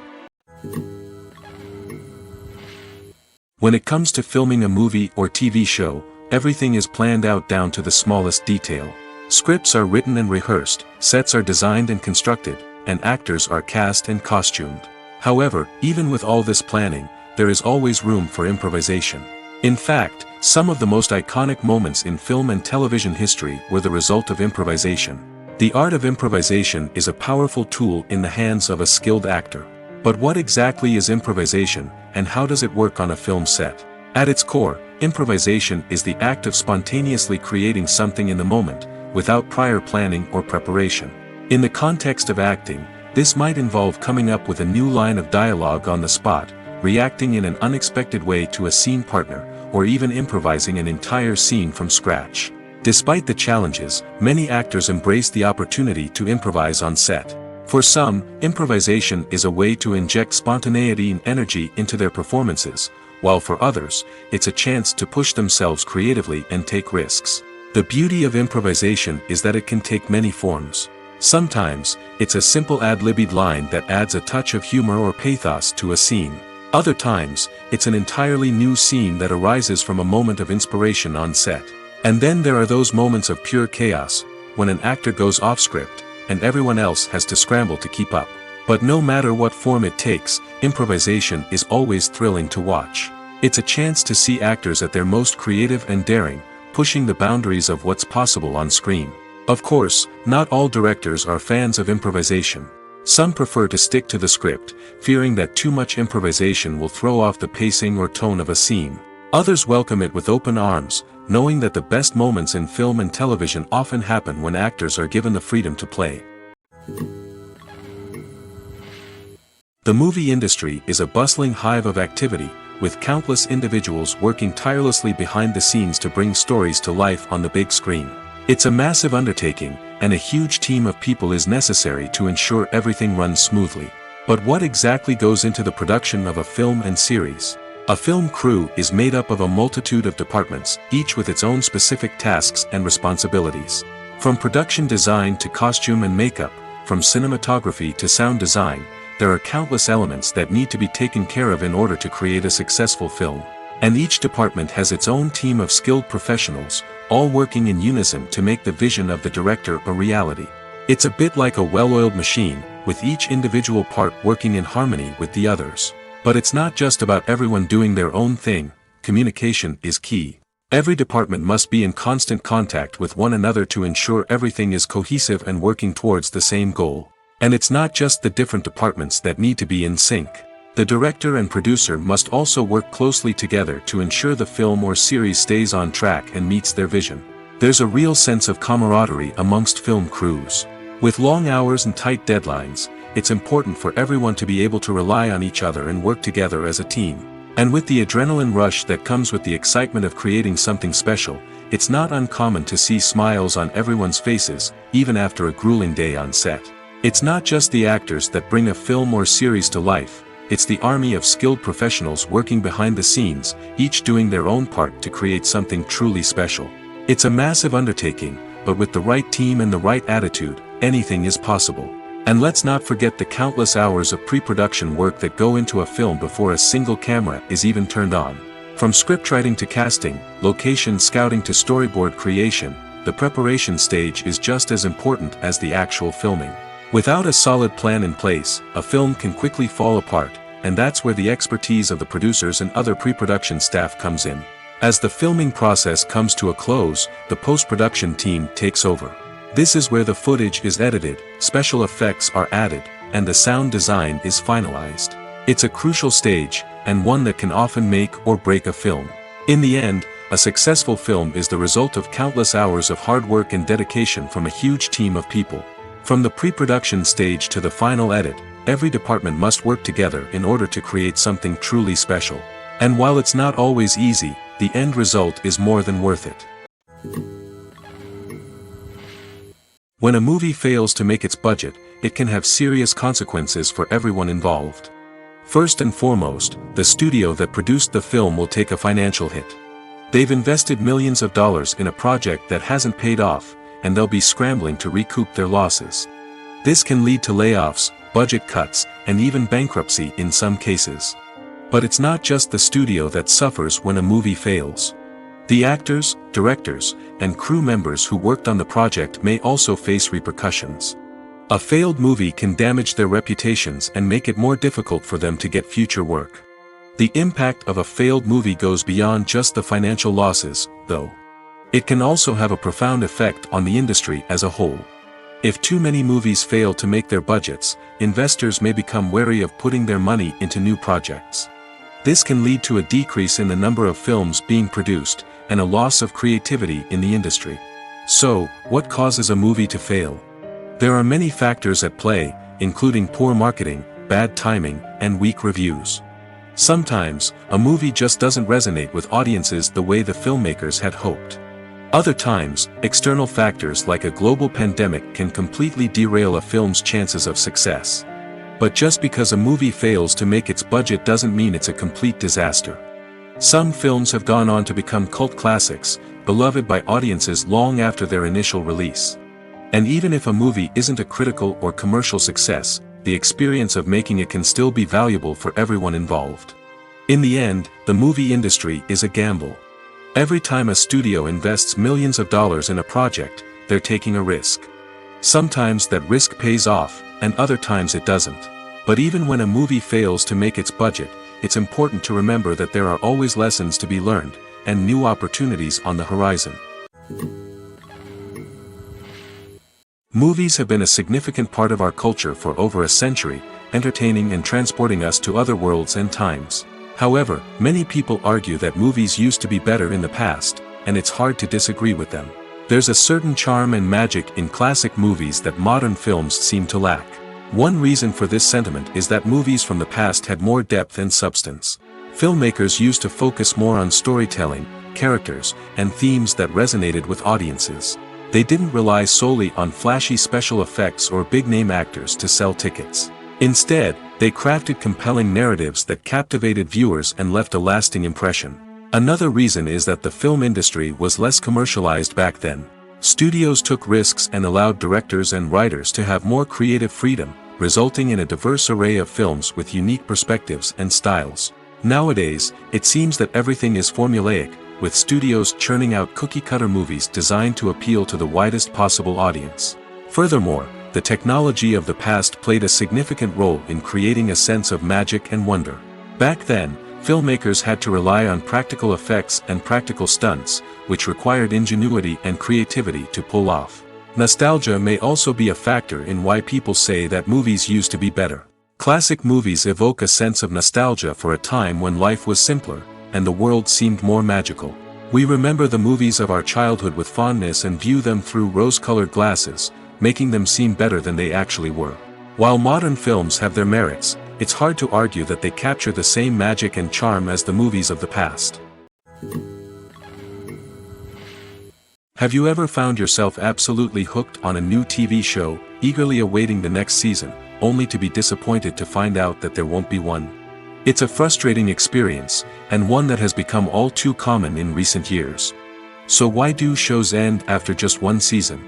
When it comes to filming a movie or TV show, everything is planned out down to the smallest detail. Scripts are written and rehearsed, sets are designed and constructed, and actors are cast and costumed. However, even with all this planning, there is always room for improvisation. In fact, some of the most iconic moments in film and television history were the result of improvisation. The art of improvisation is a powerful tool in the hands of a skilled actor. But what exactly is improvisation, and how does it work on a film set? At its core, improvisation is the act of spontaneously creating something in the moment, without prior planning or preparation. In the context of acting, this might involve coming up with a new line of dialogue on the spot, reacting in an unexpected way to a scene partner, or even improvising an entire scene from scratch. Despite the challenges, many actors embrace the opportunity to improvise on set. For some, improvisation is a way to inject spontaneity and energy into their performances, while for others, it's a chance to push themselves creatively and take risks. The beauty of improvisation is that it can take many forms. Sometimes, it's a simple ad-libbed line that adds a touch of humor or pathos to a scene. Other times, it's an entirely new scene that arises from a moment of inspiration on set. And then there are those moments of pure chaos, when an actor goes off script, and everyone else has to scramble to keep up. But no matter what form it takes, improvisation is always thrilling to watch. It's a chance to see actors at their most creative and daring, pushing the boundaries of what's possible on screen. Of course, not all directors are fans of improvisation. Some prefer to stick to the script, fearing that too much improvisation will throw off the pacing or tone of a scene. Others welcome it with open arms, knowing that the best moments in film and television often happen when actors are given the freedom to play. The movie industry is a bustling hive of activity, with countless individuals working tirelessly behind the scenes to bring stories to life on the big screen. It's a massive undertaking, and a huge team of people is necessary to ensure everything runs smoothly. But what exactly goes into the production of a film and series? A film crew is made up of a multitude of departments, each with its own specific tasks and responsibilities. From production design to costume and makeup, from cinematography to sound design, there are countless elements that need to be taken care of in order to create a successful film. And each department has its own team of skilled professionals, all working in unison to make the vision of the director a reality. It's a bit like a well-oiled machine, with each individual part working in harmony with the others. But it's not just about everyone doing their own thing. Communication is key. Every department must be in constant contact with one another to ensure everything is cohesive and working towards the same goal. And it's not just the different departments that need to be in sync. The director and producer must also work closely together to ensure the film or series stays on track and meets their vision. There's a real sense of camaraderie amongst film crews. With long hours and tight deadlines, it's important for everyone to be able to rely on each other and work together as a team. And with the adrenaline rush that comes with the excitement of creating something special, it's not uncommon to see smiles on everyone's faces, even after a grueling day on set. It's not just the actors that bring a film or series to life, it's the army of skilled professionals working behind the scenes, each doing their own part to create something truly special. It's a massive undertaking, but with the right team and the right attitude, anything is possible. And let's not forget the countless hours of pre-production work that go into a film before a single camera is even turned on. From scriptwriting to casting, location scouting to storyboard creation, the preparation stage is just as important as the actual filming. Without a solid plan in place, a film can quickly fall apart, and that's where the expertise of the producers and other pre-production staff comes in. As the filming process comes to a close, the post-production team takes over. This is where the footage is edited, special effects are added, and the sound design is finalized. It's a crucial stage, and one that can often make or break a film. In the end, a successful film is the result of countless hours of hard work and dedication from a huge team of people. From the pre-production stage to the final edit, every department must work together in order to create something truly special. And while it's not always easy, the end result is more than worth it. When a movie fails to make its budget, it can have serious consequences for everyone involved. First and foremost, the studio that produced the film will take a financial hit. They've invested millions of dollars in a project that hasn't paid off, and they'll be scrambling to recoup their losses. This can lead to layoffs, budget cuts, and even bankruptcy in some cases. But it's not just the studio that suffers when a movie fails. The actors, directors, and crew members who worked on the project may also face repercussions. A failed movie can damage their reputations and make it more difficult for them to get future work. The impact of a failed movie goes beyond just the financial losses, though. It can also have a profound effect on the industry as a whole. If too many movies fail to make their budgets, investors may become wary of putting their money into new projects. This can lead to a decrease in the number of films being produced, and a loss of creativity in the industry. So, what causes a movie to fail? There are many factors at play, including poor marketing, bad timing, and weak reviews. Sometimes, a movie just doesn't resonate with audiences the way the filmmakers had hoped. Other times, external factors like a global pandemic can completely derail a film's chances of success. But just because a movie fails to make its budget doesn't mean it's a complete disaster. Some films have gone on to become cult classics, beloved by audiences long after their initial release. And even if a movie isn't a critical or commercial success, the experience of making it can still be valuable for everyone involved. In the end, the movie industry is a gamble. Every time a studio invests millions of dollars in a project, they're taking a risk. Sometimes that risk pays off, and other times it doesn't. But even when a movie fails to make its budget, it's important to remember that there are always lessons to be learned, and new opportunities on the horizon. Movies have been a significant part of our culture for over a century, entertaining and transporting us to other worlds and times. However, many people argue that movies used to be better in the past, and it's hard to disagree with them. There's a certain charm and magic in classic movies that modern films seem to lack. One reason for this sentiment is that movies from the past had more depth and substance. Filmmakers used to focus more on storytelling, characters, and themes that resonated with audiences. They didn't rely solely on flashy special effects or big-name actors to sell tickets. Instead, they crafted compelling narratives that captivated viewers and left a lasting impression. Another reason is that the film industry was less commercialized back then. Studios took risks and allowed directors and writers to have more creative freedom, resulting in a diverse array of films with unique perspectives and styles. Nowadays, it seems that everything is formulaic, with studios churning out cookie-cutter movies designed to appeal to the widest possible audience. Furthermore, the technology of the past played a significant role in creating a sense of magic and wonder. Back then, filmmakers had to rely on practical effects and practical stunts, which required ingenuity and creativity to pull off. Nostalgia may also be a factor in why people say that movies used to be better. Classic movies evoke a sense of nostalgia for a time when life was simpler, and the world seemed more magical. We remember the movies of our childhood with fondness and view them through rose-colored glasses, making them seem better than they actually were. While modern films have their merits, it's hard to argue that they capture the same magic and charm as the movies of the past. Have you ever found yourself absolutely hooked on a new TV show, eagerly awaiting the next season, only to be disappointed to find out that there won't be one? It's a frustrating experience, and one that has become all too common in recent years. So why do shows end after just one season?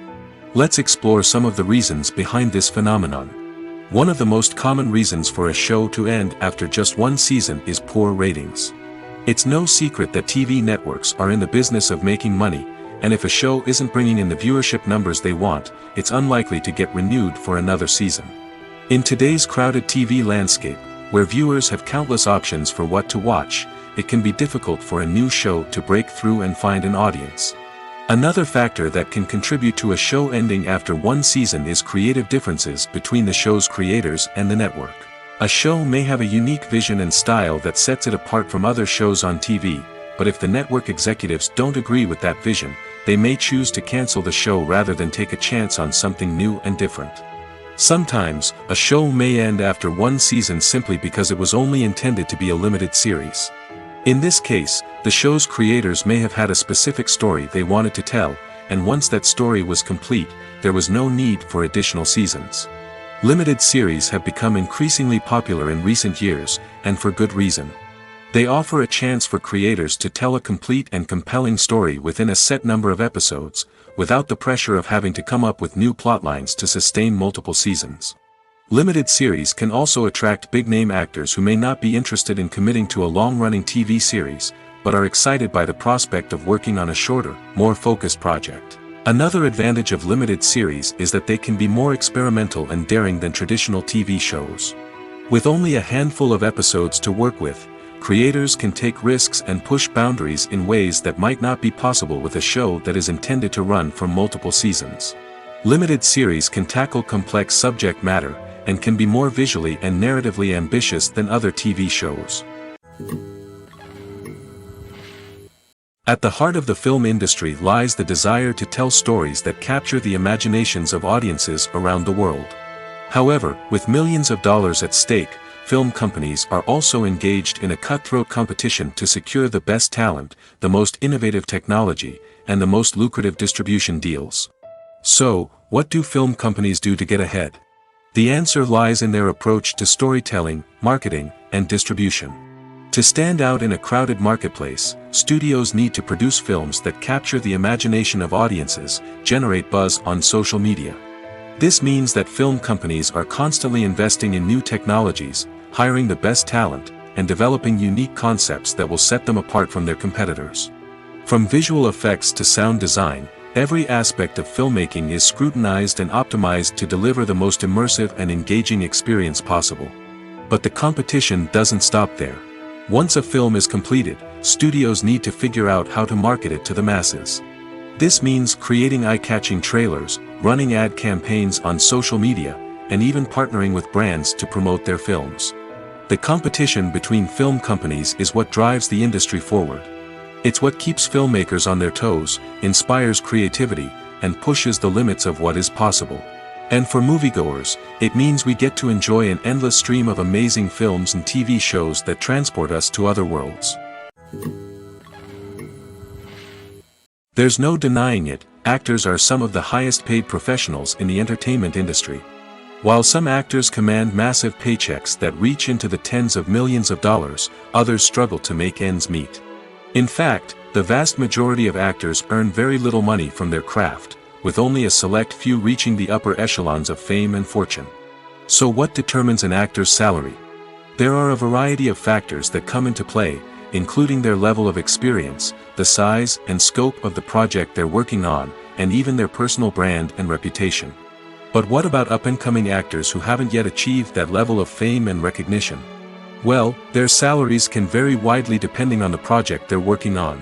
Let's explore some of the reasons behind this phenomenon. One of the most common reasons for a show to end after just one season is poor ratings. It's no secret that TV networks are in the business of making money, and if a show isn't bringing in the viewership numbers they want, it's unlikely to get renewed for another season. In today's crowded TV landscape, where viewers have countless options for what to watch, it can be difficult for a new show to break through and find an audience. Another factor that can contribute to a show ending after one season is creative differences between the show's creators and the network. A show may have a unique vision and style that sets it apart from other shows on TV, but if the network executives don't agree with that vision, they may choose to cancel the show rather than take a chance on something new and different. Sometimes, a show may end after one season simply because it was only intended to be a limited series. In this case, the show's creators may have had a specific story they wanted to tell, and once that story was complete, there was no need for additional seasons. Limited series have become increasingly popular in recent years, and for good reason. They offer a chance for creators to tell a complete and compelling story within a set number of episodes, without the pressure of having to come up with new plotlines to sustain multiple seasons. Limited series can also attract big-name actors who may not be interested in committing to a long-running TV series, but are excited by the prospect of working on a shorter, more focused project. Another advantage of limited series is that they can be more experimental and daring than traditional TV shows. With only a handful of episodes to work with, creators can take risks and push boundaries in ways that might not be possible with a show that is intended to run for multiple seasons. Limited series can tackle complex subject matter, and can be more visually and narratively ambitious than other TV shows. At the heart of the film industry lies the desire to tell stories that capture the imaginations of audiences around the world. However, with millions of dollars at stake, film companies are also engaged in a cutthroat competition to secure the best talent, the most innovative technology, and the most lucrative distribution deals. So, what do film companies do to get ahead? The answer lies in their approach to storytelling, marketing, and distribution. To stand out in a crowded marketplace, studios need to produce films that capture the imagination of audiences, generate buzz on social media. This means that film companies are constantly investing in new technologies, hiring the best talent, and developing unique concepts that will set them apart from their competitors. From visual effects to sound design, every aspect of filmmaking is scrutinized and optimized to deliver the most immersive and engaging experience possible. But the competition doesn't stop there. Once a film is completed, studios need to figure out how to market it to the masses. This means creating eye-catching trailers, running ad campaigns on social media, and even partnering with brands to promote their films. The competition between film companies is what drives the industry forward. It's what keeps filmmakers on their toes, inspires creativity, and pushes the limits of what is possible. And for moviegoers, it means we get to enjoy an endless stream of amazing films and TV shows that transport us to other worlds. There's no denying it, actors are some of the highest paid professionals in the entertainment industry. While some actors command massive paychecks that reach into the tens of millions of dollars, others struggle to make ends meet. In fact, the vast majority of actors earn very little money from their craft, with only a select few reaching the upper echelons of fame and fortune. So what determines an actor's salary? There are a variety of factors that come into play, including their level of experience, the size and scope of the project they're working on, and even their personal brand and reputation. But what about up-and-coming actors who haven't yet achieved that level of fame and recognition? Well, their salaries can vary widely depending on the project they're working on.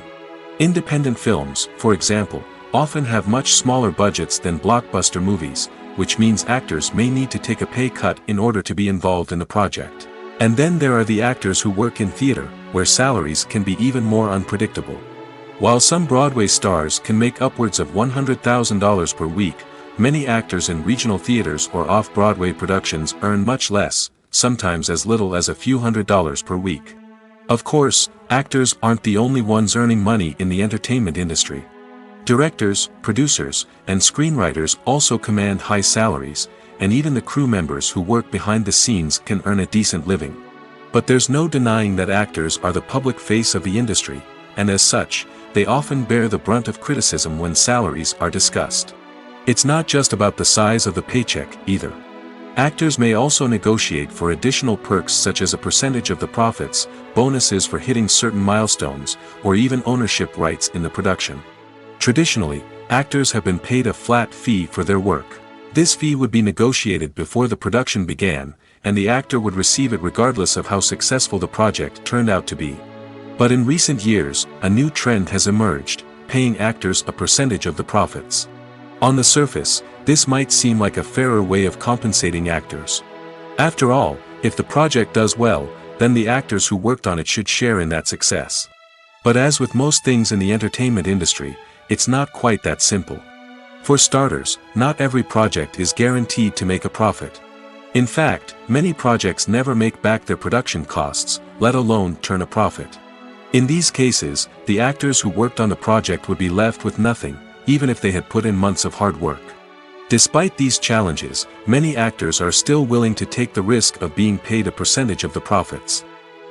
Independent films, for example, often have much smaller budgets than blockbuster movies, which means actors may need to take a pay cut in order to be involved in the project. And then there are the actors who work in theater, where salaries can be even more unpredictable. While some Broadway stars can make upwards of $100,000 per week, many actors in regional theaters or off-Broadway productions earn much less, sometimes as little as a few $100s per week. Of course, actors aren't the only ones earning money in the entertainment industry. Directors, producers, and screenwriters also command high salaries, and even the crew members who work behind the scenes can earn a decent living. But there's no denying that actors are the public face of the industry, and as such, they often bear the brunt of criticism when salaries are discussed. It's not just about the size of the paycheck, either. Actors may also negotiate for additional perks such as a percentage of the profits, bonuses for hitting certain milestones, or even ownership rights in the production. Traditionally, actors have been paid a flat fee for their work. This fee would be negotiated before the production began, and the actor would receive it regardless of how successful the project turned out to be. But in recent years, a new trend has emerged, paying actors a percentage of the profits. On the surface, this might seem like a fairer way of compensating actors. After all, if the project does well, then the actors who worked on it should share in that success. But as with most things in the entertainment industry, it's not quite that simple. For starters, not every project is guaranteed to make a profit. In fact, many projects never make back their production costs, let alone turn a profit. In these cases, the actors who worked on the project would be left with nothing, even if they had put in months of hard work. Despite these challenges, many actors are still willing to take the risk of being paid a percentage of the profits.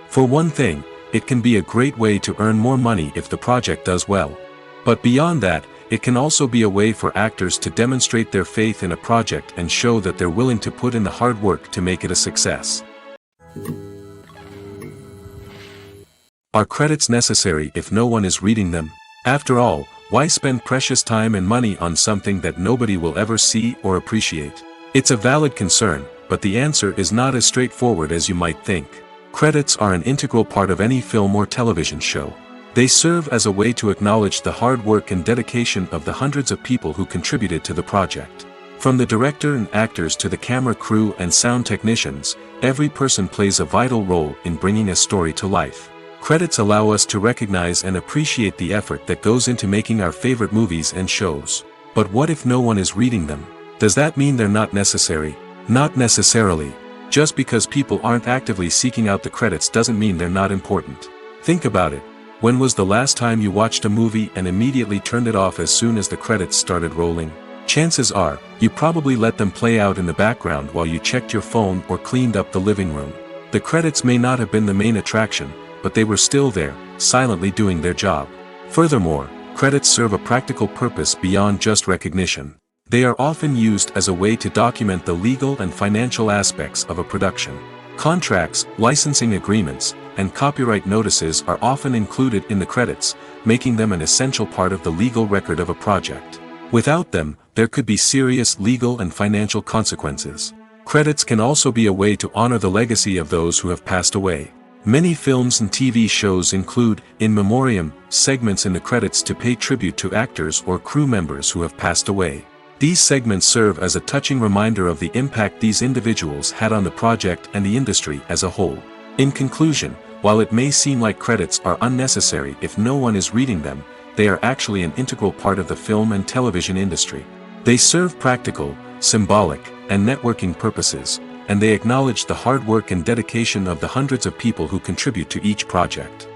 For one thing, it can be a great way to earn more money if the project does well. But beyond that, it can also be a way for actors to demonstrate their faith in a project and show that they're willing to put in the hard work to make it a success. Are credits necessary if no one is reading them? After all, why spend precious time and money on something that nobody will ever see or appreciate? It's a valid concern, but the answer is not as straightforward as you might think. Credits are an integral part of any film or television show. They serve as a way to acknowledge the hard work and dedication of the hundreds of people who contributed to the project. From the director and actors to the camera crew and sound technicians, every person plays a vital role in bringing a story to life. Credits allow us to recognize and appreciate the effort that goes into making our favorite movies and shows. But what if no one is reading them? Does that mean they're not necessary? Not necessarily. Just because people aren't actively seeking out the credits doesn't mean they're not important. Think about it. When was the last time you watched a movie and immediately turned it off as soon as the credits started rolling? Chances are, you probably let them play out in the background while you checked your phone or cleaned up the living room. The credits may not have been the main attraction, but they were still there, silently doing their job. Furthermore, credits serve a practical purpose beyond just recognition. They are often used as a way to document the legal and financial aspects of a production. Contracts, licensing agreements, and copyright notices are often included in the credits, making them an essential part of the legal record of a project. Without them, there could be serious legal and financial consequences. Credits can also be a way to honor the legacy of those who have passed away. Many films and TV shows include, in memoriam, segments in the credits to pay tribute to actors or crew members who have passed away. These segments serve as a touching reminder of the impact these individuals had on the project and the industry as a whole. In conclusion, while it may seem like credits are unnecessary if no one is reading them, they are actually an integral part of the film and television industry. They serve practical, symbolic, and networking purposes, and they acknowledge the hard work and dedication of the hundreds of people who contribute to each project.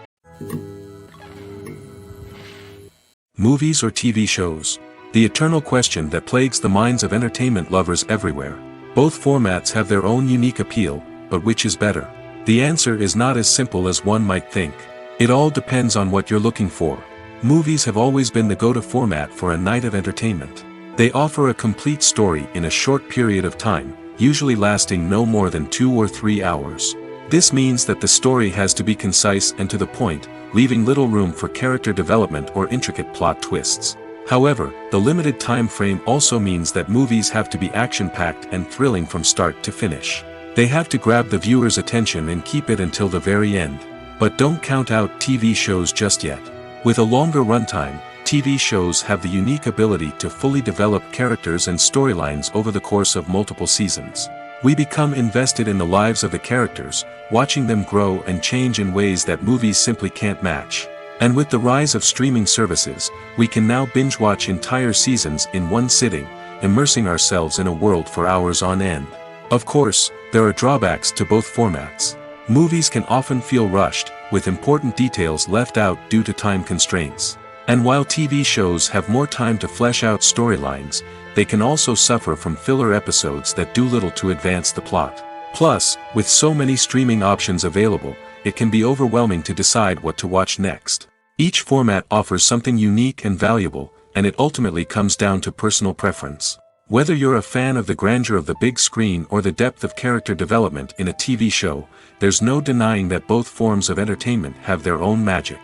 Movies or TV shows? The eternal question that plagues the minds of entertainment lovers everywhere. Both formats have their own unique appeal, but which is better? The answer is not as simple as one might think. It all depends on what you're looking for. Movies have always been the go-to format for a night of entertainment. They offer a complete story in a short period of time, usually lasting no more than 2 or 3 hours. This means that the story has to be concise and to the point, leaving little room for character development or intricate plot twists. However, the limited time frame also means that movies have to be action-packed and thrilling from start to finish. They have to grab the viewer's attention and keep it until the very end. But don't count out TV shows just yet. With a longer runtime, TV shows have the unique ability to fully develop characters and storylines over the course of multiple seasons. We become invested in the lives of the characters, watching them grow and change in ways that movies simply can't match. And with the rise of streaming services, we can now binge-watch entire seasons in one sitting, immersing ourselves in a world for hours on end. Of course, there are drawbacks to both formats. Movies can often feel rushed, with important details left out due to time constraints. And while TV shows have more time to flesh out storylines, they can also suffer from filler episodes that do little to advance the plot. Plus, with so many streaming options available, it can be overwhelming to decide what to watch next. Each format offers something unique and valuable, and it ultimately comes down to personal preference. Whether you're a fan of the grandeur of the big screen or the depth of character development in a TV show, there's no denying that both forms of entertainment have their own magic.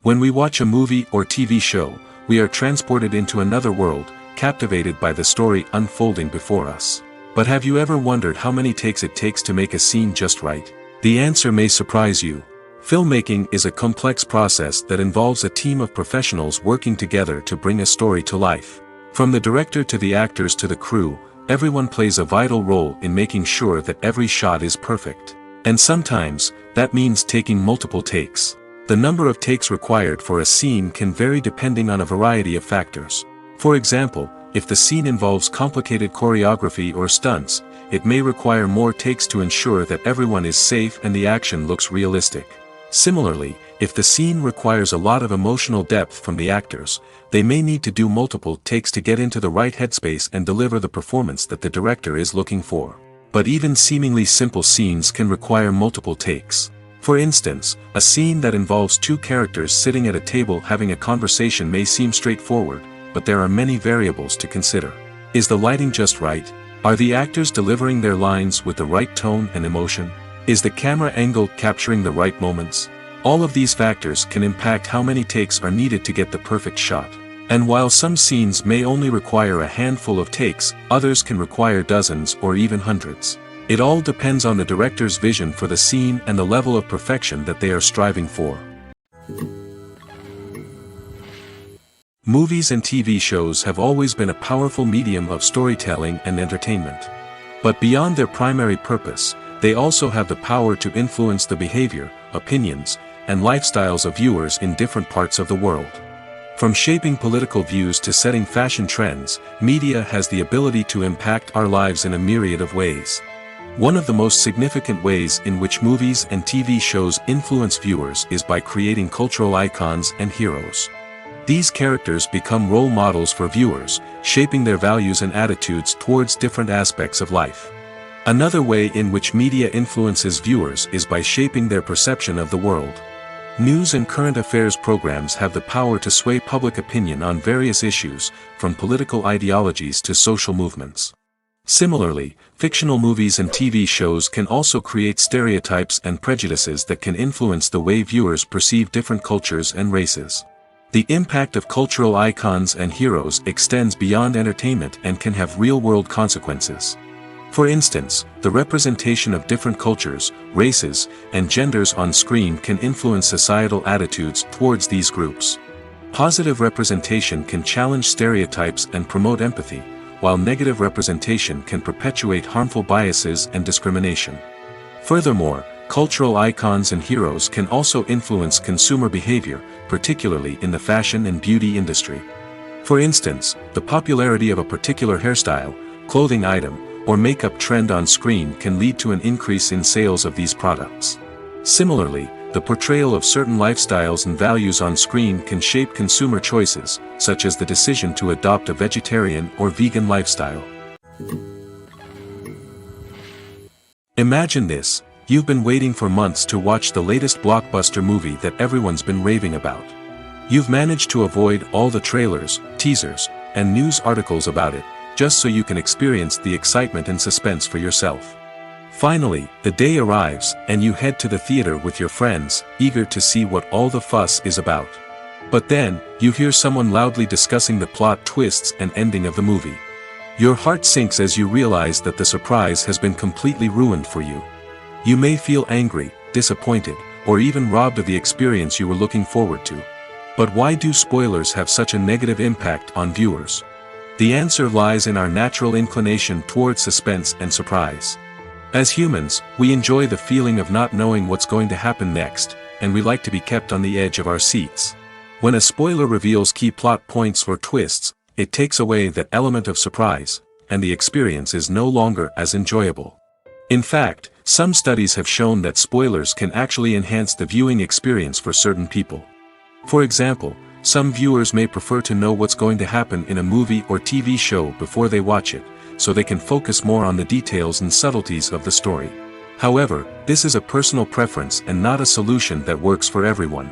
When we watch a movie or TV show, we are transported into another world, captivated by the story unfolding before us. But have you ever wondered how many takes it takes to make a scene just right? The answer may surprise you. Filmmaking is a complex process that involves a team of professionals working together to bring a story to life. From the director to the actors to the crew, everyone plays a vital role in making sure that every shot is perfect. And sometimes, that means taking multiple takes. The number of takes required for a scene can vary depending on a variety of factors. For example, if the scene involves complicated choreography or stunts, it may require more takes to ensure that everyone is safe and the action looks realistic. Similarly, if the scene requires a lot of emotional depth from the actors, they may need to do multiple takes to get into the right headspace and deliver the performance that the director is looking for. But even seemingly simple scenes can require multiple takes. For instance, a scene that involves 2 characters sitting at a table having a conversation may seem straightforward, but there are many variables to consider. Is the lighting just right? Are the actors delivering their lines with the right tone and emotion? Is the camera angle capturing the right moments? All of these factors can impact how many takes are needed to get the perfect shot. And while some scenes may only require a handful of takes, others can require dozens or even hundreds. It all depends on the director's vision for the scene and the level of perfection that they are striving for. Movies and TV shows have always been a powerful medium of storytelling and entertainment. But beyond their primary purpose, they also have the power to influence the behavior, opinions, and lifestyles of viewers in different parts of the world. From shaping political views to setting fashion trends, media has the ability to impact our lives in a myriad of ways. One of the most significant ways in which movies and TV shows influence viewers is by creating cultural icons and heroes. These characters become role models for viewers, shaping their values and attitudes towards different aspects of life. Another way in which media influences viewers is by shaping their perception of the world. News and current affairs programs have the power to sway public opinion on various issues, from political ideologies to social movements. Similarly, fictional movies and TV shows can also create stereotypes and prejudices that can influence the way viewers perceive different cultures and races. The impact of cultural icons and heroes extends beyond entertainment and can have real-world consequences. For instance, the representation of different cultures, races, and genders on screen can influence societal attitudes towards these groups. Positive representation can challenge stereotypes and promote empathy, while negative representation can perpetuate harmful biases and discrimination. Furthermore, cultural icons and heroes can also influence consumer behavior, particularly in the fashion and beauty industry. For instance, the popularity of a particular hairstyle, clothing item, or makeup trend on screen can lead to an increase in sales of these products. Similarly, the portrayal of certain lifestyles and values on screen can shape consumer choices, such as the decision to adopt a vegetarian or vegan lifestyle. Imagine this: you've been waiting for months to watch the latest blockbuster movie that everyone's been raving about. You've managed to avoid all the trailers, teasers, and news articles about it, just so you can experience the excitement and suspense for yourself. Finally, the day arrives, and you head to the theater with your friends, eager to see what all the fuss is about. But then, you hear someone loudly discussing the plot twists and ending of the movie. Your heart sinks as you realize that the surprise has been completely ruined for you. You may feel angry, disappointed, or even robbed of the experience you were looking forward to. But why do spoilers have such a negative impact on viewers? The answer lies in our natural inclination towards suspense and surprise. As humans, we enjoy the feeling of not knowing what's going to happen next, and we like to be kept on the edge of our seats. When a spoiler reveals key plot points or twists, it takes away that element of surprise, and the experience is no longer as enjoyable. In fact, some studies have shown that spoilers can actually enhance the viewing experience for certain people. For example, some viewers may prefer to know what's going to happen in a movie or TV show before they watch it, so they can focus more on the details and subtleties of the story. However, this is a personal preference and not a solution that works for everyone.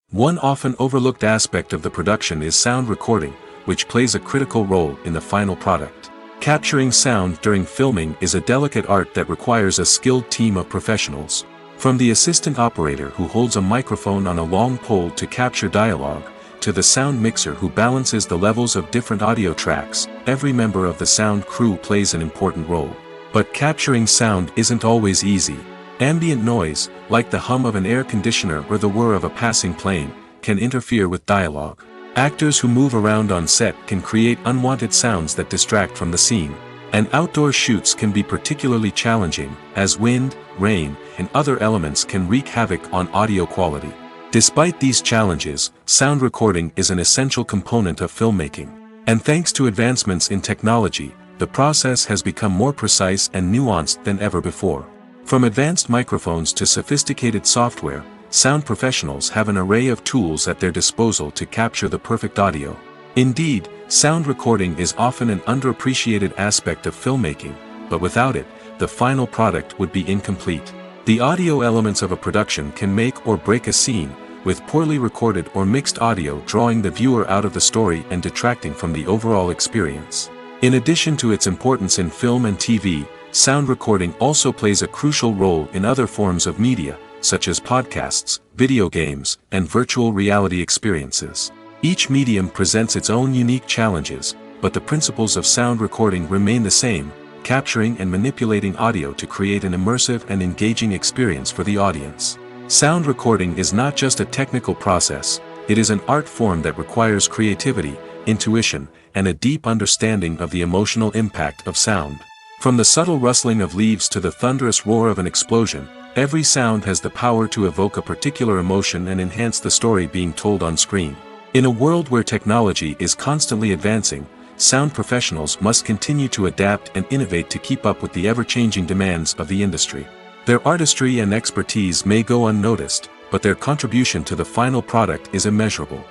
One often overlooked aspect of the production is sound recording, which plays a critical role in the final product. Capturing sound during filming is a delicate art that requires a skilled team of professionals. From the assistant operator who holds a microphone on a long pole to capture dialogue, to the sound mixer who balances the levels of different audio tracks, every member of the sound crew plays an important role. But capturing sound isn't always easy. Ambient noise, like the hum of an air conditioner or the whir of a passing plane, can interfere with dialogue. Actors who move around on set can create unwanted sounds that distract from the scene. And outdoor shoots can be particularly challenging, as wind, rain, and other elements can wreak havoc on audio quality. Despite these challenges, sound recording is an essential component of filmmaking. And thanks to advancements in technology, the process has become more precise and nuanced than ever before. From advanced microphones to sophisticated software, sound professionals have an array of tools at their disposal to capture the perfect audio. Indeed, sound recording is often an underappreciated aspect of filmmaking, but without it, the final product would be incomplete. The audio elements of a production can make or break a scene, with poorly recorded or mixed audio drawing the viewer out of the story and detracting from the overall experience. In addition to its importance in film and TV, sound recording also plays a crucial role in other forms of media, such as podcasts, video games, and virtual reality experiences. Each medium presents its own unique challenges, but the principles of sound recording remain the same: capturing and manipulating audio to create an immersive and engaging experience for the audience. Sound recording is not just a technical process, it is an art form that requires creativity, intuition, and a deep understanding of the emotional impact of sound. From the subtle rustling of leaves to the thunderous roar of an explosion, every sound has the power to evoke a particular emotion and enhance the story being told on screen. In a world where technology is constantly advancing, sound professionals must continue to adapt and innovate to keep up with the ever-changing demands of the industry. Their artistry and expertise may go unnoticed, but their contribution to the final product is immeasurable.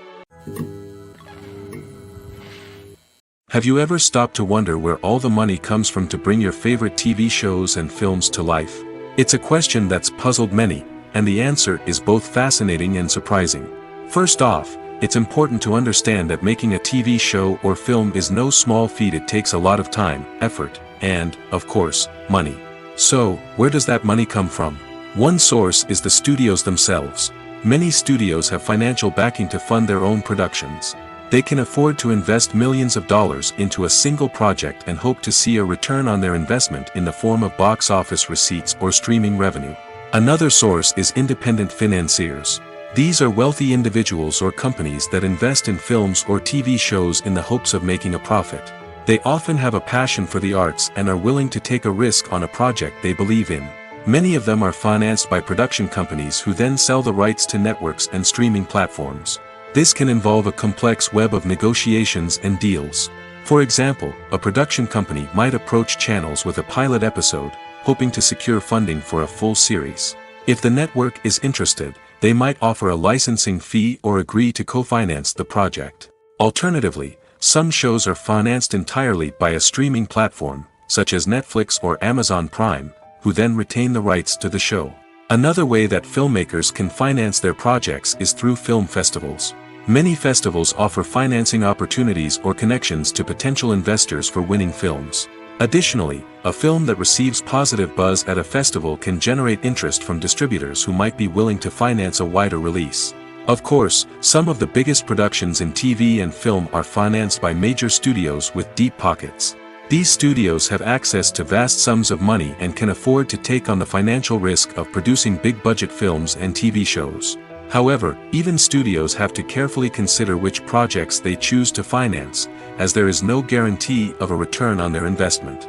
Have you ever stopped to wonder where all the money comes from to bring your favorite TV shows and films to life? It's a question that's puzzled many, and the answer is both fascinating and surprising. First off, it's important to understand that making a TV show or film is no small feat. It takes a lot of time, effort, and, of course, money. So, where does that money come from? One source is the studios themselves. Many studios have financial backing to fund their own productions. They can afford to invest millions of dollars into a single project and hope to see a return on their investment in the form of box office receipts or streaming revenue. Another source is independent financiers. These are wealthy individuals or companies that invest in films or TV shows in the hopes of making a profit. They often have a passion for the arts and are willing to take a risk on a project they believe in. Many of them are financed by production companies who then sell the rights to networks and streaming platforms. This can involve a complex web of negotiations and deals. For example, a production company might approach channels with a pilot episode, hoping to secure funding for a full series. If the network is interested, they might offer a licensing fee or agree to co-finance the project. Alternatively, some shows are financed entirely by a streaming platform, such as Netflix or Amazon Prime, who then retain the rights to the show. Another way that filmmakers can finance their projects is through film festivals. Many festivals offer financing opportunities or connections to potential investors for winning films. Additionally, a film that receives positive buzz at a festival can generate interest from distributors who might be willing to finance a wider release. Of course, some of the biggest productions in TV and film are financed by major studios with deep pockets. These studios have access to vast sums of money and can afford to take on the financial risk of producing big-budget films and TV shows. However, even studios have to carefully consider which projects they choose to finance, as there is no guarantee of a return on their investment.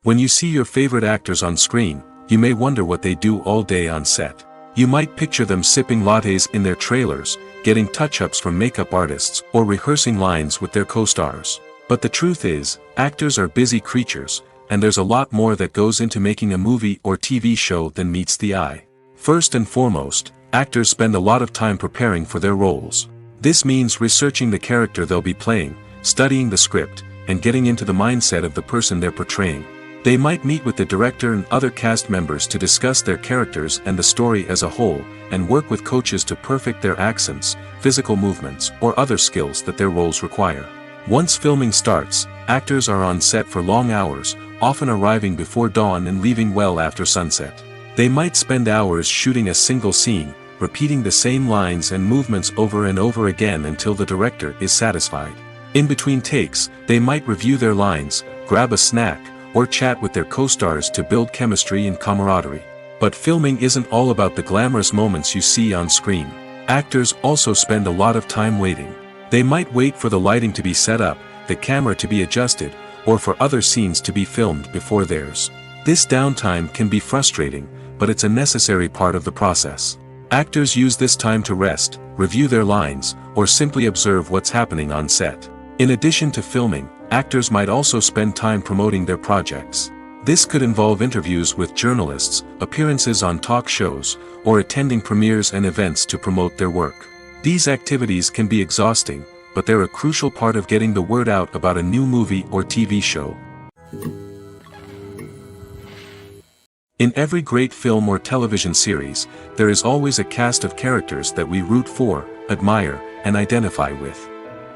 When you see your favorite actors on screen, you may wonder what they do all day on set. You might picture them sipping lattes in their trailers, getting touch-ups from makeup artists, or rehearsing lines with their co-stars. But the truth is, actors are busy creatures, and there's a lot more that goes into making a movie or TV show than meets the eye. First and foremost, actors spend a lot of time preparing for their roles. This means researching the character they'll be playing, studying the script, and getting into the mindset of the person they're portraying. They might meet with the director and other cast members to discuss their characters and the story as a whole, and work with coaches to perfect their accents, physical movements, or other skills that their roles require. Once filming starts, actors are on set for long hours, often arriving before dawn and leaving well after sunset. They might spend hours shooting a single scene, repeating the same lines and movements over and over again until the director is satisfied. In between takes, they might review their lines, grab a snack, or chat with their co-stars to build chemistry and camaraderie. But filming isn't all about the glamorous moments you see on screen. Actors also spend a lot of time waiting. They might wait for the lighting to be set up, the camera to be adjusted, or for other scenes to be filmed before theirs. This downtime can be frustrating, but it's a necessary part of the process. Actors use this time to rest, review their lines, or simply observe what's happening on set. In addition to filming, actors might also spend time promoting their projects. This could involve interviews with journalists, appearances on talk shows, or attending premieres and events to promote their work. These activities can be exhausting, but they're a crucial part of getting the word out about a new movie or TV show. In every great film or television series, there is always a cast of characters that we root for, admire, and identify with.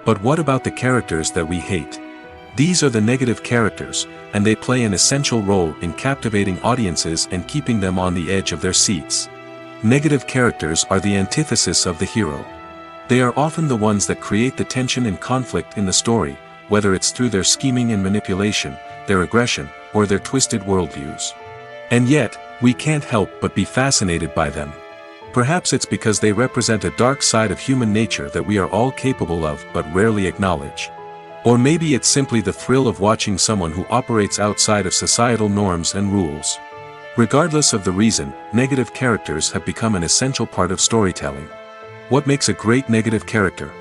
But what about the characters that we hate? These are the negative characters, and they play an essential role in captivating audiences and keeping them on the edge of their seats. Negative characters are the antithesis of the hero. They are often the ones that create the tension and conflict in the story, whether it's through their scheming and manipulation, their aggression, or their twisted worldviews. And yet, we can't help but be fascinated by them. Perhaps it's because they represent a dark side of human nature that we are all capable of but rarely acknowledge. Or maybe it's simply the thrill of watching someone who operates outside of societal norms and rules. Regardless of the reason, negative characters have become an essential part of storytelling. What makes a great negative character?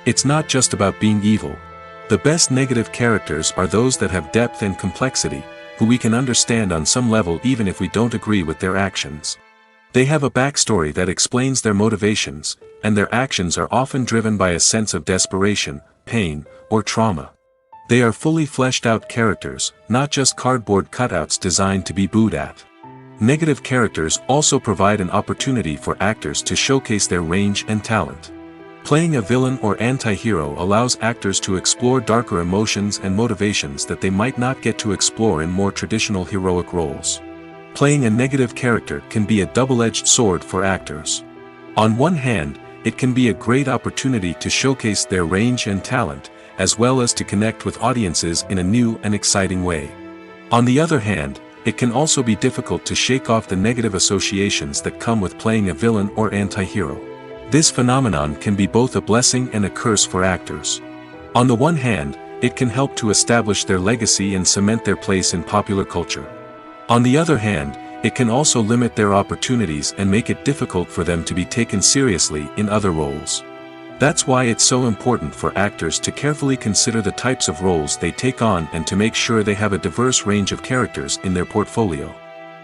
It's not just about being evil. The best negative characters are those that have depth and complexity, who we can understand on some level even if we don't agree with their actions. They have a backstory that explains their motivations, and their actions are often driven by a sense of desperation, pain, or trauma. They are fully fleshed out characters, not just cardboard cutouts designed to be booed at. Negative characters also provide an opportunity for actors to showcase their range and talent. Playing a villain or anti-hero allows actors to explore darker emotions and motivations that they might not get to explore in more traditional heroic roles. Playing a negative character can be a double-edged sword for actors. On one hand, it can be a great opportunity to showcase their range and talent, as well as to connect with audiences in a new and exciting way. On the other hand, it can also be difficult to shake off the negative associations that come with playing a villain or anti-hero. This phenomenon can be both a blessing and a curse for actors. On the one hand, it can help to establish their legacy and cement their place in popular culture. On the other hand, it can also limit their opportunities and make it difficult for them to be taken seriously in other roles. That's why it's so important for actors to carefully consider the types of roles they take on and to make sure they have a diverse range of characters in their portfolio.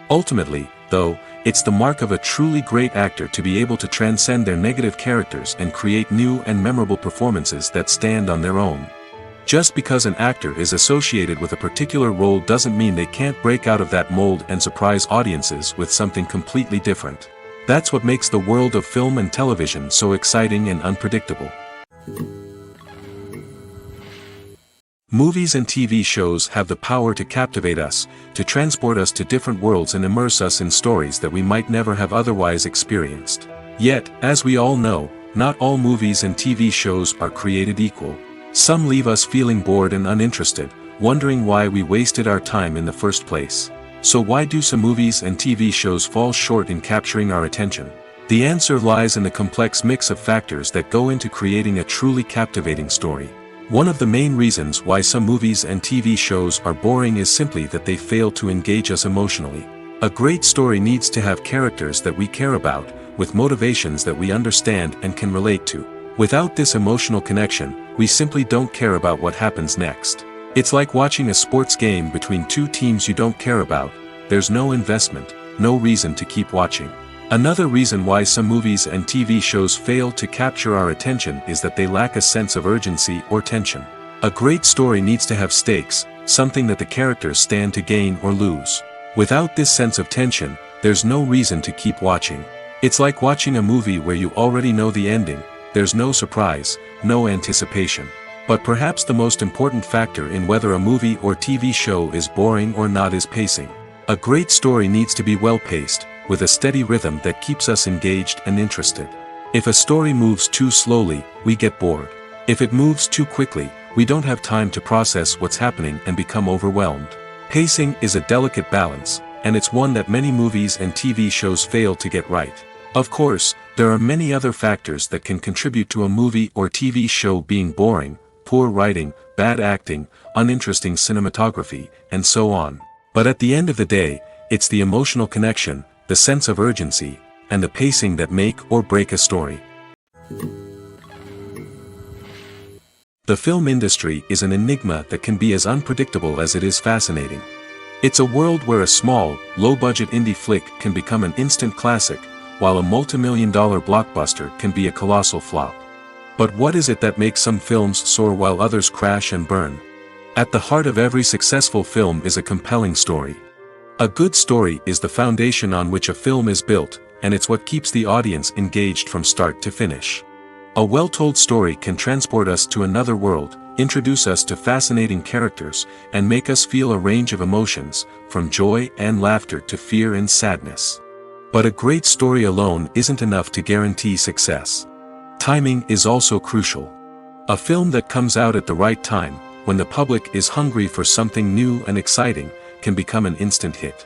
Ultimately, though, it's the mark of a truly great actor to be able to transcend their negative characters and create new and memorable performances that stand on their own. Just because an actor is associated with a particular role doesn't mean they can't break out of that mold and surprise audiences with something completely different. That's what makes the world of film and television so exciting and unpredictable. Movies and TV shows have the power to captivate us, to transport us to different worlds and immerse us in stories that we might never have otherwise experienced. Yet, as we all know, not all movies and TV shows are created equal. Some leave us feeling bored and uninterested, wondering why we wasted our time in the first place. So why do some movies and TV shows fall short in capturing our attention? The answer lies in the complex mix of factors that go into creating a truly captivating story. One of the main reasons why some movies and TV shows are boring is simply that they fail to engage us emotionally. A great story needs to have characters that we care about, with motivations that we understand and can relate to. Without this emotional connection, we simply don't care about what happens next. It's like watching a sports game between two teams you don't care about. There's no investment, no reason to keep watching. Another reason why some movies and TV shows fail to capture our attention is that they lack a sense of urgency or tension. A great story needs to have stakes, something that the characters stand to gain or lose. Without this sense of tension, there's no reason to keep watching. It's like watching a movie where you already know the ending. There's no surprise, no anticipation. But perhaps the most important factor in whether a movie or TV show is boring or not is pacing. A great story needs to be well-paced, with a steady rhythm that keeps us engaged and interested. If a story moves too slowly, we get bored. If it moves too quickly, we don't have time to process what's happening and become overwhelmed. Pacing is a delicate balance, and it's one that many movies and TV shows fail to get right. Of course, there are many other factors that can contribute to a movie or TV show being boring: poor writing, bad acting, uninteresting cinematography, and so on. But at the end of the day, it's the emotional connection, the sense of urgency, and the pacing that make or break a story. The film industry is an enigma that can be as unpredictable as it is fascinating. It's a world where a small, low-budget indie flick can become an instant classic, while a multi-million-dollar blockbuster can be a colossal flop. But what is it that makes some films soar while others crash and burn? At the heart of every successful film is a compelling story. A good story is the foundation on which a film is built, and it's what keeps the audience engaged from start to finish. A well-told story can transport us to another world, introduce us to fascinating characters, and make us feel a range of emotions, from joy and laughter to fear and sadness. But a great story alone isn't enough to guarantee success. Timing is also crucial. A film that comes out at the right time, when the public is hungry for something new and exciting, can become an instant hit.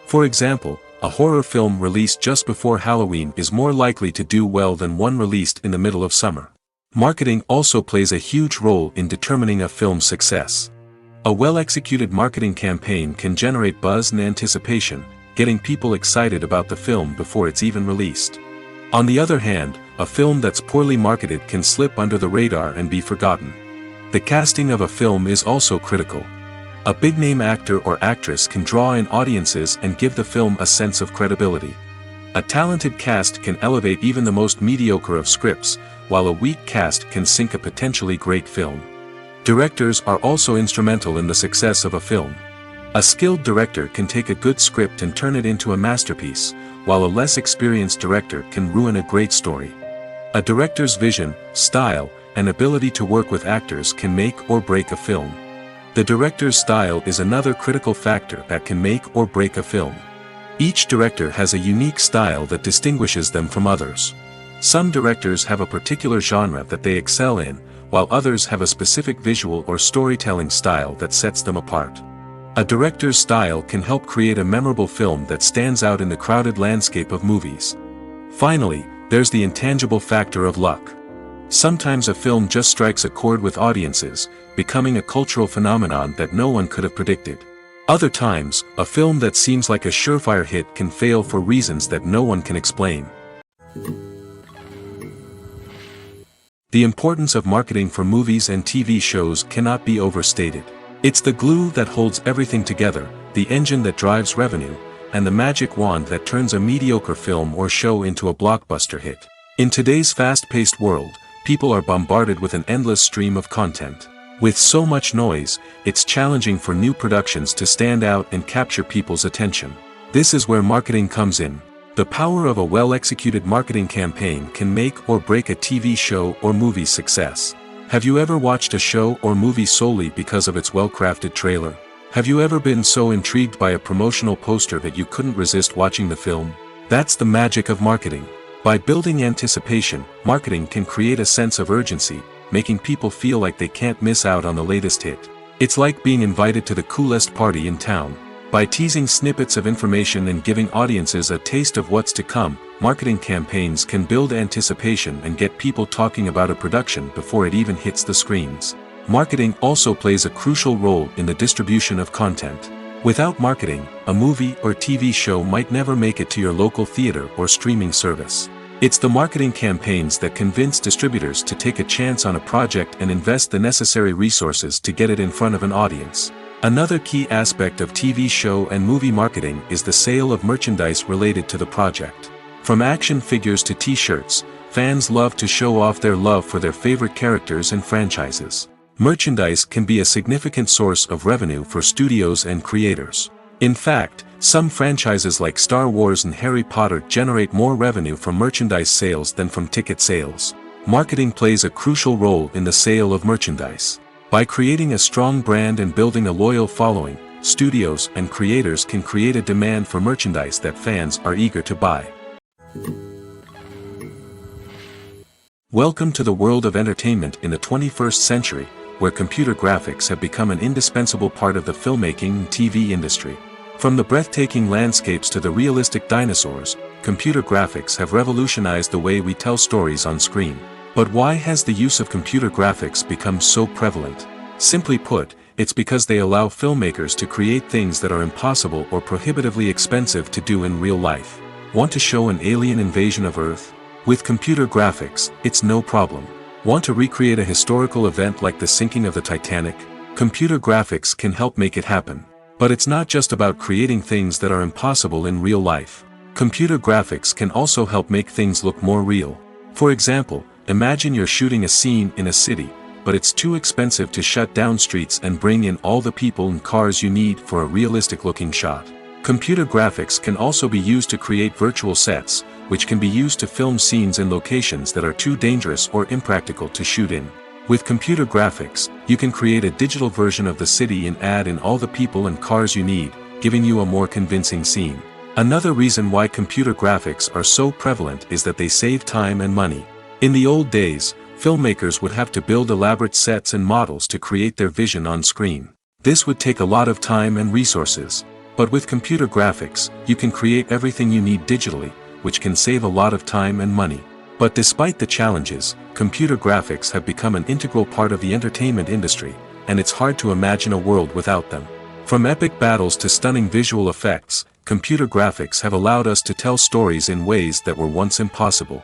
For example, a horror film released just before Halloween is more likely to do well than one released in the middle of summer. Marketing also plays a huge role in determining a film's success. A well-executed marketing campaign can generate buzz and anticipation, getting people excited about the film before it's even released. On the other hand, a film that's poorly marketed can slip under the radar and be forgotten. The casting of a film is also critical. A big-name actor or actress can draw in audiences and give the film a sense of credibility. A talented cast can elevate even the most mediocre of scripts, while a weak cast can sink a potentially great film. Directors are also instrumental in the success of a film. A skilled director can take a good script and turn it into a masterpiece, while a less experienced director can ruin a great story. A director's vision, style, and ability to work with actors can make or break a film. The director's style is another critical factor that can make or break a film. Each director has a unique style that distinguishes them from others. Some directors have a particular genre that they excel in, while others have a specific visual or storytelling style that sets them apart. A director's style can help create a memorable film that stands out in the crowded landscape of movies. Finally, there's the intangible factor of luck. Sometimes a film just strikes a chord with audiences, becoming a cultural phenomenon that no one could have predicted. Other times, a film that seems like a surefire hit can fail for reasons that no one can explain. The importance of marketing for movies and TV shows cannot be overstated. It's the glue that holds everything together, the engine that drives revenue, and the magic wand that turns a mediocre film or show into a blockbuster hit. In today's fast-paced world, people are bombarded with an endless stream of content. With so much noise, it's challenging for new productions to stand out and capture people's attention. This is where marketing comes in. The power of a well-executed marketing campaign can make or break a TV show or movie's success. Have you ever watched a show or movie solely because of its well-crafted trailer? Have you ever been so intrigued by a promotional poster that you couldn't resist watching the film? That's the magic of marketing. By building anticipation, marketing can create a sense of urgency, making people feel like they can't miss out on the latest hit. It's like being invited to the coolest party in town. By teasing snippets of information and giving audiences a taste of what's to come, marketing campaigns can build anticipation and get people talking about a production before it even hits the screens. Marketing also plays a crucial role in the distribution of content. Without marketing, a movie or TV show might never make it to your local theater or streaming service. It's the marketing campaigns that convince distributors to take a chance on a project and invest the necessary resources to get it in front of an audience. Another key aspect of TV show and movie marketing is the sale of merchandise related to the project. From action figures to t-shirts, fans love to show off their love for their favorite characters and franchises. Merchandise can be a significant source of revenue for studios and creators. In fact, some franchises like Star Wars and Harry Potter generate more revenue from merchandise sales than from ticket sales. Marketing plays a crucial role in the sale of merchandise. By creating a strong brand and building a loyal following, studios and creators can create a demand for merchandise that fans are eager to buy. Welcome to the world of entertainment in the 21st century, where computer graphics have become an indispensable part of the filmmaking and TV industry. From the breathtaking landscapes to the realistic dinosaurs, computer graphics have revolutionized the way we tell stories on screen. But why has the use of computer graphics become so prevalent? Simply put, it's because they allow filmmakers to create things that are impossible or prohibitively expensive to do in real life. Want to show an alien invasion of Earth? With computer graphics, it's no problem. Want to recreate a historical event like the sinking of the Titanic? Computer graphics can help make it happen. But it's not just about creating things that are impossible in real life. Computer graphics can also help make things look more real. For example, imagine you're shooting a scene in a city, but it's too expensive to shut down streets and bring in all the people and cars you need for a realistic-looking shot. Computer graphics can also be used to create virtual sets, which can be used to film scenes in locations that are too dangerous or impractical to shoot in. With computer graphics, you can create a digital version of the city and add in all the people and cars you need, giving you a more convincing scene. Another reason why computer graphics are so prevalent is that they save time and money. In the old days, filmmakers would have to build elaborate sets and models to create their vision on screen. This would take a lot of time and resources. But with computer graphics, you can create everything you need digitally, which can save a lot of time and money. But despite the challenges, computer graphics have become an integral part of the entertainment industry, and it's hard to imagine a world without them. From epic battles to stunning visual effects, computer graphics have allowed us to tell stories in ways that were once impossible.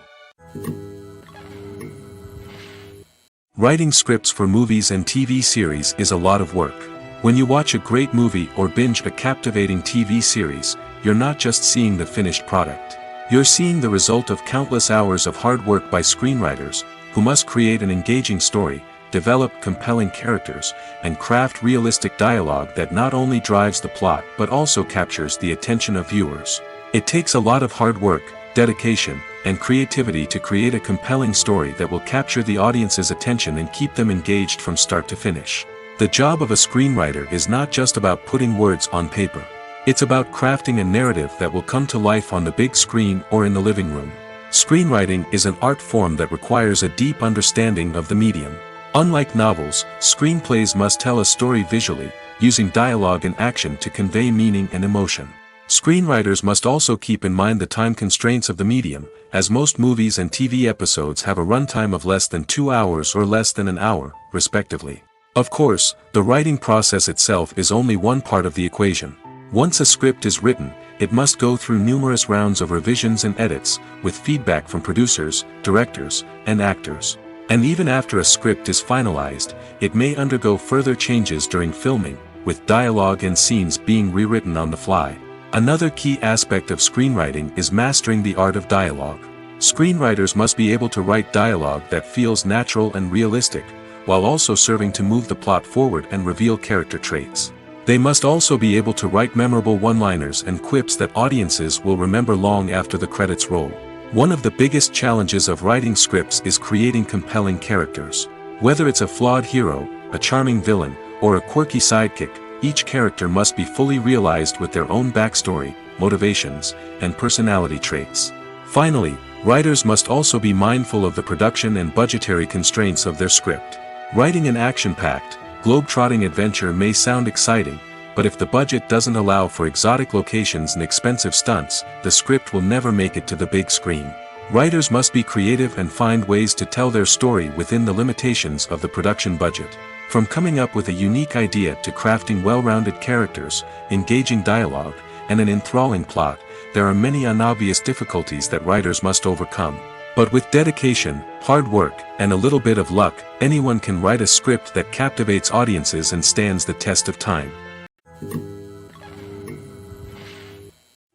Writing scripts for movies and TV series is a lot of work. When you watch a great movie or binge a captivating TV series, you're not just seeing the finished product. You're seeing the result of countless hours of hard work by screenwriters, who must create an engaging story, develop compelling characters, and craft realistic dialogue that not only drives the plot but also captures the attention of viewers. It takes a lot of hard work, dedication, and creativity to create a compelling story that will capture the audience's attention and keep them engaged from start to finish. The job of a screenwriter is not just about putting words on paper. It's about crafting a narrative that will come to life on the big screen or in the living room. Screenwriting is an art form that requires a deep understanding of the medium. Unlike novels, screenplays must tell a story visually, using dialogue and action to convey meaning and emotion. Screenwriters must also keep in mind the time constraints of the medium, as most movies and TV episodes have a runtime of less than 2 hours or less than an hour, respectively. Of course, the writing process itself is only one part of the equation. Once a script is written, it must go through numerous rounds of revisions and edits, with feedback from producers, directors, and actors. And even after a script is finalized, it may undergo further changes during filming, with dialogue and scenes being rewritten on the fly. Another key aspect of screenwriting is mastering the art of dialogue. Screenwriters must be able to write dialogue that feels natural and realistic, while also serving to move the plot forward and reveal character traits. They must also be able to write memorable one-liners and quips that audiences will remember long after the credits roll. One of the biggest challenges of writing scripts is creating compelling characters. Whether it's a flawed hero, a charming villain, or a quirky sidekick, each character must be fully realized with their own backstory, motivations, and personality traits. Finally, writers must also be mindful of the production and budgetary constraints of their script. Writing an action-packed, globe-trotting adventure may sound exciting, but if the budget doesn't allow for exotic locations and expensive stunts, the script will never make it to the big screen. Writers must be creative and find ways to tell their story within the limitations of the production budget. From coming up with a unique idea to crafting well-rounded characters, engaging dialogue, and an enthralling plot, there are many unobvious difficulties that writers must overcome. But with dedication, hard work, and a little bit of luck, anyone can write a script that captivates audiences and stands the test of time.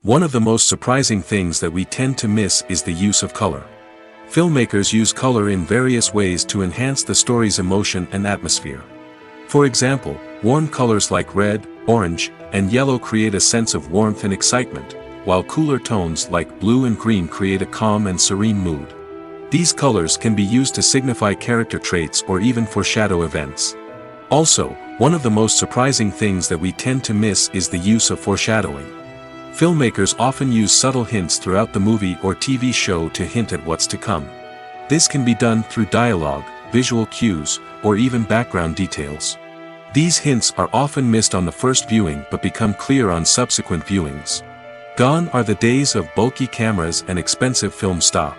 One of the most surprising things that we tend to miss is the use of color. Filmmakers use color in various ways to enhance the story's emotion and atmosphere. For example, warm colors like red, orange, and yellow create a sense of warmth and excitement, while cooler tones like blue and green create a calm and serene mood. These colors can be used to signify character traits or even foreshadow events. Also, one of the most surprising things that we tend to miss is the use of foreshadowing. Filmmakers often use subtle hints throughout the movie or TV show to hint at what's to come. This can be done through dialogue, visual cues, or even background details. These hints are often missed on the first viewing but become clear on subsequent viewings. Gone are the days of bulky cameras and expensive film stock.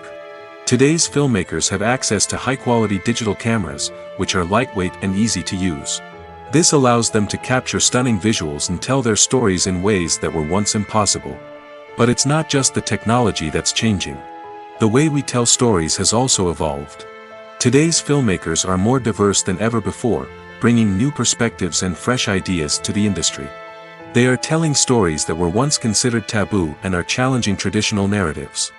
Today's filmmakers have access to high-quality digital cameras, which are lightweight and easy to use. This allows them to capture stunning visuals and tell their stories in ways that were once impossible. But it's not just the technology that's changing. The way we tell stories has also evolved. Today's filmmakers are more diverse than ever before, bringing new perspectives and fresh ideas to the industry. They are telling stories that were once considered taboo and are challenging traditional narratives.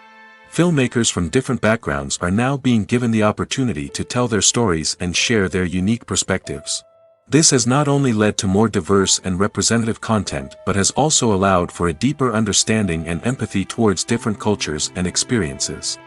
Filmmakers from different backgrounds are now being given the opportunity to tell their stories and share their unique perspectives. This has not only led to more diverse and representative content but has also allowed for a deeper understanding and empathy towards different cultures and experiences.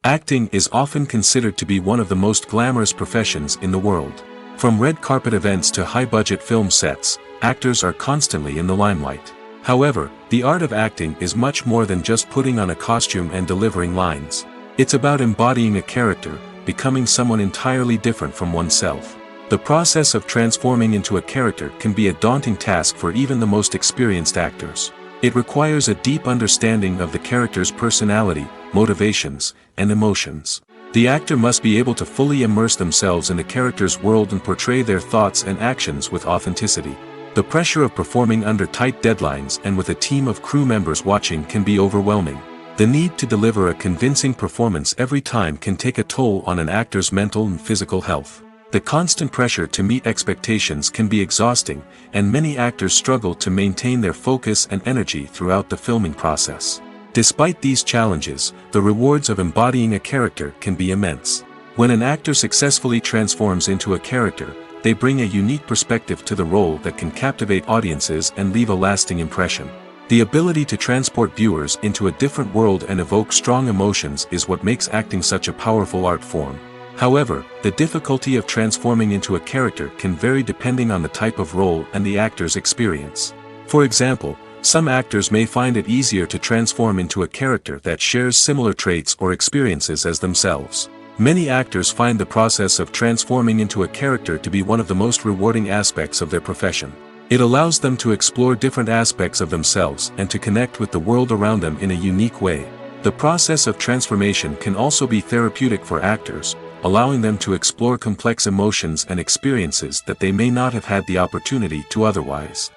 Acting is often considered to be one of the most glamorous professions in the world. From red carpet events to high-budget film sets, actors are constantly in the limelight. However, the art of acting is much more than just putting on a costume and delivering lines. It's about embodying a character, becoming someone entirely different from oneself. The process of transforming into a character can be a daunting task for even the most experienced actors. It requires a deep understanding of the character's personality, motivations, and emotions. The actor must be able to fully immerse themselves in the character's world and portray their thoughts and actions with authenticity. The pressure of performing under tight deadlines and with a team of crew members watching can be overwhelming. The need to deliver a convincing performance every time can take a toll on an actor's mental and physical health. The constant pressure to meet expectations can be exhausting, and many actors struggle to maintain their focus and energy throughout the filming process. Despite these challenges, the rewards of embodying a character can be immense. When an actor successfully transforms into a character, they bring a unique perspective to the role that can captivate audiences and leave a lasting impression. The ability to transport viewers into a different world and evoke strong emotions is what makes acting such a powerful art form. However, the difficulty of transforming into a character can vary depending on the type of role and the actor's experience. For example, some actors may find it easier to transform into a character that shares similar traits or experiences as themselves. Many actors find the process of transforming into a character to be one of the most rewarding aspects of their profession. It allows them to explore different aspects of themselves and to connect with the world around them in a unique way. The process of transformation can also be therapeutic for actors, allowing them to explore complex emotions and experiences that they may not have had the opportunity to otherwise.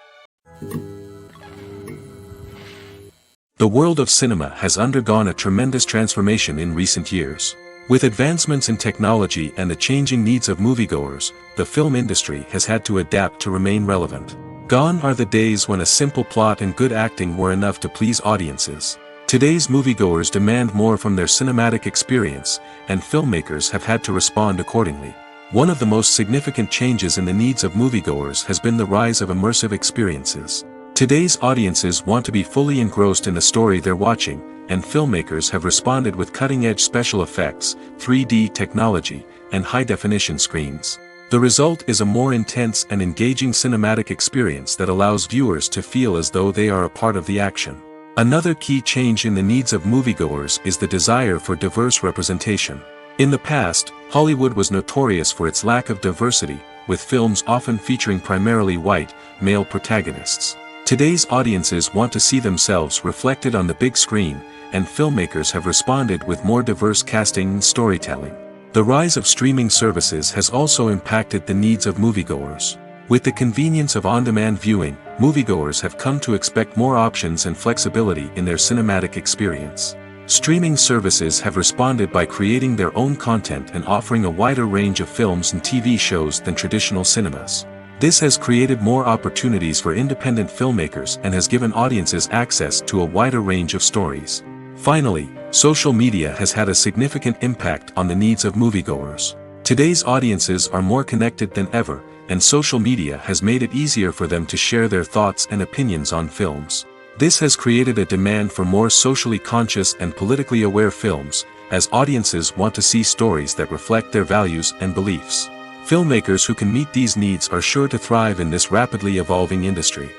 The world of cinema has undergone a tremendous transformation in recent years. With advancements in technology and the changing needs of moviegoers, the film industry has had to adapt to remain relevant. Gone are the days when a simple plot and good acting were enough to please audiences. Today's moviegoers demand more from their cinematic experience, and filmmakers have had to respond accordingly. One of the most significant changes in the needs of moviegoers has been the rise of immersive experiences. Today's audiences want to be fully engrossed in the story they're watching, and filmmakers have responded with cutting-edge special effects, 3D technology, and high-definition screens. The result is a more intense and engaging cinematic experience that allows viewers to feel as though they are a part of the action. Another key change in the needs of moviegoers is the desire for diverse representation. In the past, Hollywood was notorious for its lack of diversity, with films often featuring primarily white, male protagonists. Today's audiences want to see themselves reflected on the big screen, and filmmakers have responded with more diverse casting and storytelling. The rise of streaming services has also impacted the needs of moviegoers. With the convenience of on-demand viewing, moviegoers have come to expect more options and flexibility in their cinematic experience. Streaming services have responded by creating their own content and offering a wider range of films and TV shows than traditional cinemas. This has created more opportunities for independent filmmakers and has given audiences access to a wider range of stories. Finally, social media has had a significant impact on the needs of moviegoers. Today's audiences are more connected than ever, and social media has made it easier for them to share their thoughts and opinions on films. This has created a demand for more socially conscious and politically aware films, as audiences want to see stories that reflect their values and beliefs. Filmmakers who can meet these needs are sure to thrive in this rapidly evolving industry.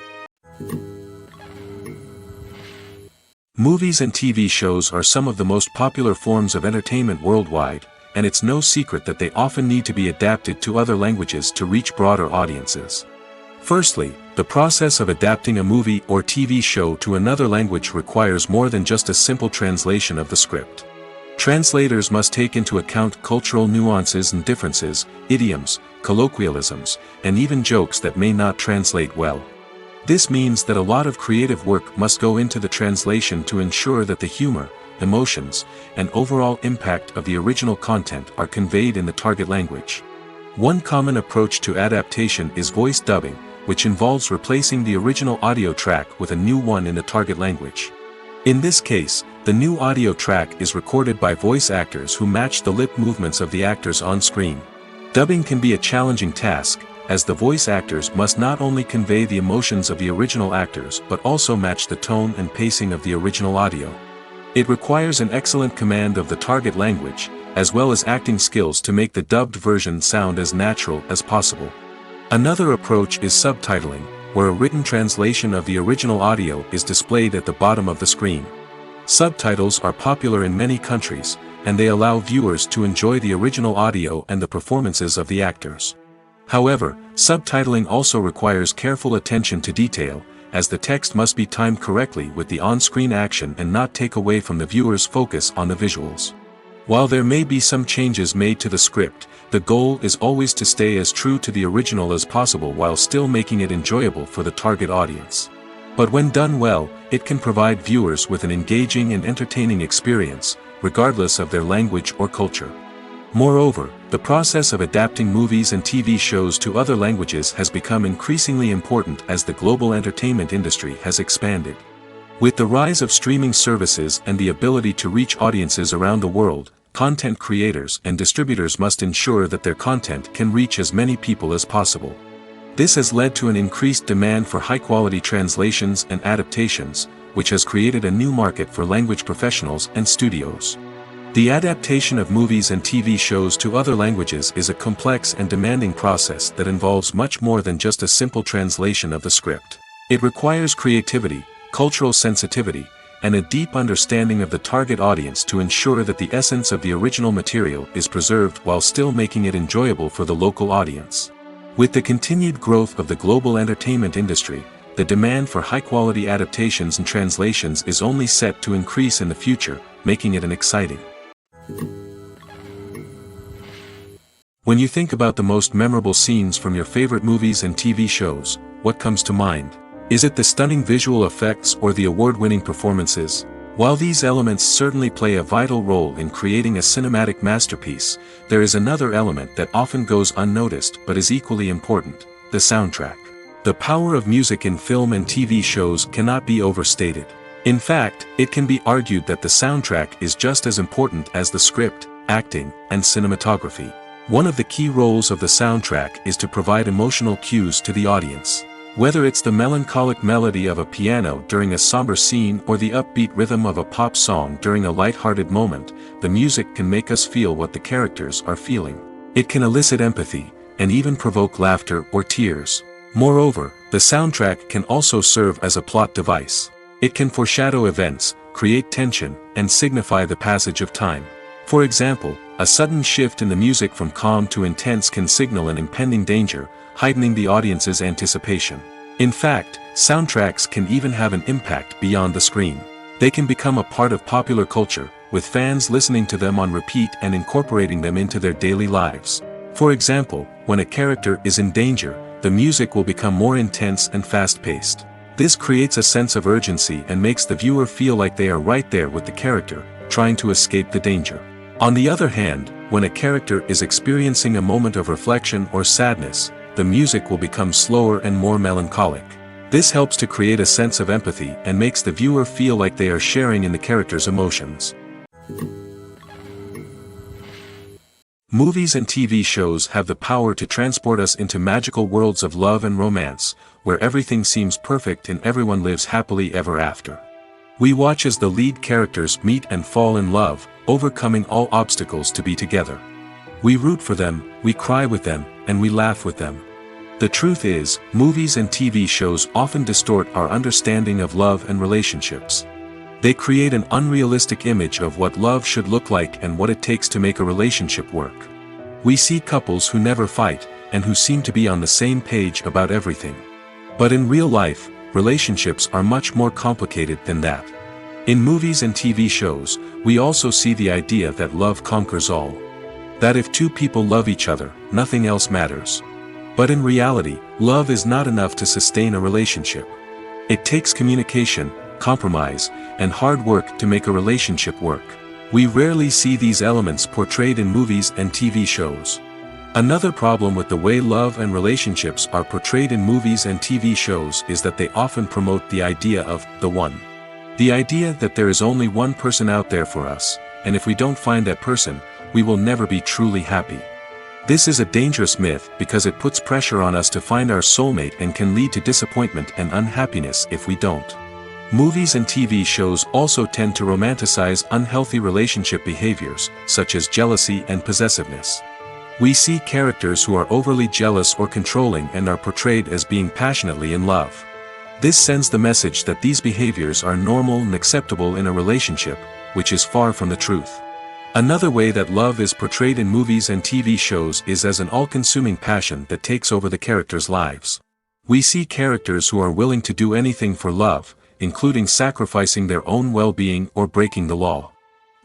Movies and TV shows are some of the most popular forms of entertainment worldwide, and it's no secret that they often need to be adapted to other languages to reach broader audiences. Firstly, the process of adapting a movie or TV show to another language requires more than just a simple translation of the script. Translators must take into account cultural nuances and differences, idioms, colloquialisms, and even jokes that may not translate well. This means that a lot of creative work must go into the translation to ensure that the humor, emotions, and overall impact of the original content are conveyed in the target language. One common approach to adaptation is voice dubbing, which involves replacing the original audio track with a new one in the target language. In this case, the new audio track is recorded by voice actors who match the lip movements of the actors on screen. Dubbing can be a challenging task, as the voice actors must not only convey the emotions of the original actors but also match the tone and pacing of the original audio. It requires an excellent command of the target language, as well as acting skills to make the dubbed version sound as natural as possible. Another approach is subtitling, where a written translation of the original audio is displayed at the bottom of the screen. Subtitles are popular in many countries, and they allow viewers to enjoy the original audio and the performances of the actors. However, subtitling also requires careful attention to detail, as the text must be timed correctly with the on-screen action and not take away from the viewer's focus on the visuals. While there may be some changes made to the script, the goal is always to stay as true to the original as possible while still making it enjoyable for the target audience. But when done well, it can provide viewers with an engaging and entertaining experience, regardless of their language or culture. Moreover, the process of adapting movies and TV shows to other languages has become increasingly important as the global entertainment industry has expanded. With the rise of streaming services and the ability to reach audiences around the world, content creators and distributors must ensure that their content can reach as many people as possible. This has led to an increased demand for high-quality translations and adaptations, which has created a new market for language professionals and studios. The adaptation of movies and TV shows to other languages is a complex and demanding process that involves much more than just a simple translation of the script. It requires creativity, cultural sensitivity, and a deep understanding of the target audience to ensure that the essence of the original material is preserved while still making it enjoyable for the local audience. With the continued growth of the global entertainment industry, the demand for high-quality adaptations and translations is only set to increase in the future, making it an exciting. When you think about the most memorable scenes from your favorite movies and TV shows, what comes to mind? Is it the stunning visual effects or the award-winning performances? While these elements certainly play a vital role in creating a cinematic masterpiece, there is another element that often goes unnoticed but is equally important: the soundtrack. The power of music in film and TV shows cannot be overstated. In fact, it can be argued that the soundtrack is just as important as the script, acting, and cinematography. One of the key roles of the soundtrack is to provide emotional cues to the audience. Whether it's the melancholic melody of a piano during a somber scene or the upbeat rhythm of a pop song during a light-hearted moment, the music can make us feel what the characters are feeling. It can elicit empathy, and even provoke laughter or tears. Moreover, the soundtrack can also serve as a plot device. It can foreshadow events, create tension, and signify the passage of time. For example, a sudden shift in the music from calm to intense can signal an impending danger, heightening the audience's anticipation. In fact, soundtracks can even have an impact beyond the screen. They can become a part of popular culture, with fans listening to them on repeat and incorporating them into their daily lives. For example, when a character is in danger, the music will become more intense and fast-paced. This creates a sense of urgency and makes the viewer feel like they are right there with the character, trying to escape the danger. On the other hand, when a character is experiencing a moment of reflection or sadness, the music will become slower and more melancholic. This helps to create a sense of empathy and makes the viewer feel like they are sharing in the character's emotions. Movies and TV shows have the power to transport us into magical worlds of love and romance, where everything seems perfect and everyone lives happily ever after. We watch as the lead characters meet and fall in love, overcoming all obstacles to be together. We root for them, we cry with them, and we laugh with them. The truth is, movies and TV shows often distort our understanding of love and relationships. They create an unrealistic image of what love should look like and what it takes to make a relationship work. We see couples who never fight, and who seem to be on the same page about everything. But in real life, relationships are much more complicated than that. In movies and TV shows, we also see the idea that love conquers all. That if two people love each other, nothing else matters. But in reality, love is not enough to sustain a relationship. It takes communication, compromise, and hard work to make a relationship work. We rarely see these elements portrayed in movies and TV shows. Another problem with the way love and relationships are portrayed in movies and TV shows is that they often promote the idea of the one. The idea that there is only one person out there for us, and if we don't find that person, we will never be truly happy. This is a dangerous myth because it puts pressure on us to find our soulmate and can lead to disappointment and unhappiness if we don't. Movies and TV shows also tend to romanticize unhealthy relationship behaviors, such as jealousy and possessiveness. We see characters who are overly jealous or controlling and are portrayed as being passionately in love. This sends the message that these behaviors are normal and acceptable in a relationship, which is far from the truth. Another way that love is portrayed in movies and TV shows is as an all-consuming passion that takes over the characters' lives. We see characters who are willing to do anything for love, including sacrificing their own well-being or breaking the law.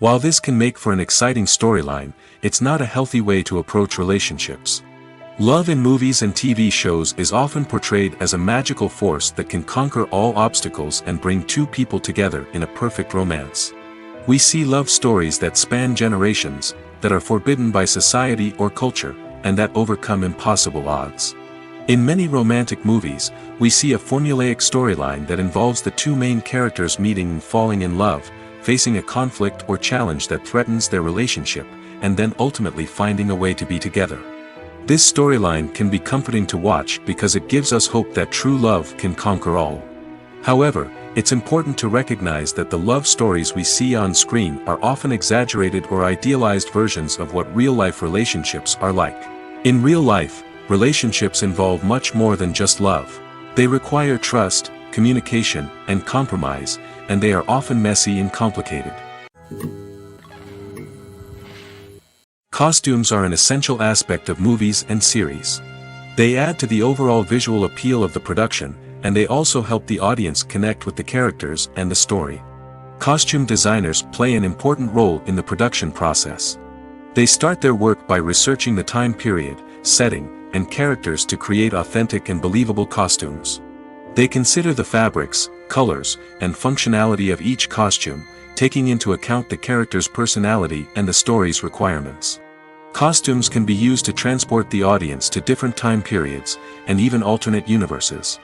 While this can make for an exciting storyline, it's not a healthy way to approach relationships. Love in movies and TV shows is often portrayed as a magical force that can conquer all obstacles and bring two people together in a perfect romance. We see love stories that span generations, that are forbidden by society or culture, and that overcome impossible odds. In many romantic movies, we see a formulaic storyline that involves the two main characters meeting and falling in love, facing a conflict or challenge that threatens their relationship, and then ultimately finding a way to be together. This storyline can be comforting to watch because it gives us hope that true love can conquer all. However, it's important to recognize that the love stories we see on screen are often exaggerated or idealized versions of what real-life relationships are like. In real life, relationships involve much more than just love. They require trust, communication, and compromise, and they are often messy and complicated. Costumes are an essential aspect of movies and series. They add to the overall visual appeal of the production, and they also help the audience connect with the characters and the story. Costume designers play an important role in the production process. They start their work by researching the time period, setting, and characters to create authentic and believable costumes. They consider the fabrics, colors, and functionality of each costume, taking into account the character's personality and the story's requirements. Costumes can be used to transport the audience to different time periods, and even alternate universes.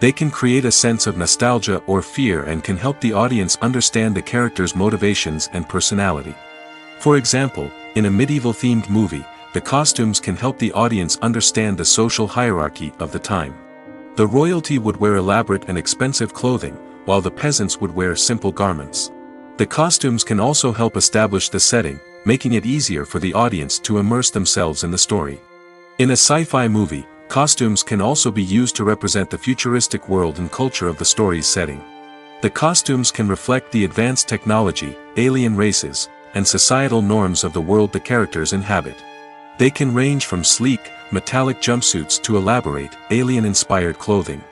They can create a sense of nostalgia or fear and can help the audience understand the character's motivations and personality. For example, in a medieval-themed movie, the costumes can help the audience understand the social hierarchy of the time. The royalty would wear elaborate and expensive clothing, while the peasants would wear simple garments. The costumes can also help establish the setting, making it easier for the audience to immerse themselves in the story. In a sci-fi movie, costumes can also be used to represent the futuristic world and culture of the story's setting. The costumes can reflect the advanced technology, alien races, and societal norms of the world the characters inhabit. They can range from sleek, metallic jumpsuits to elaborate, alien-inspired clothing.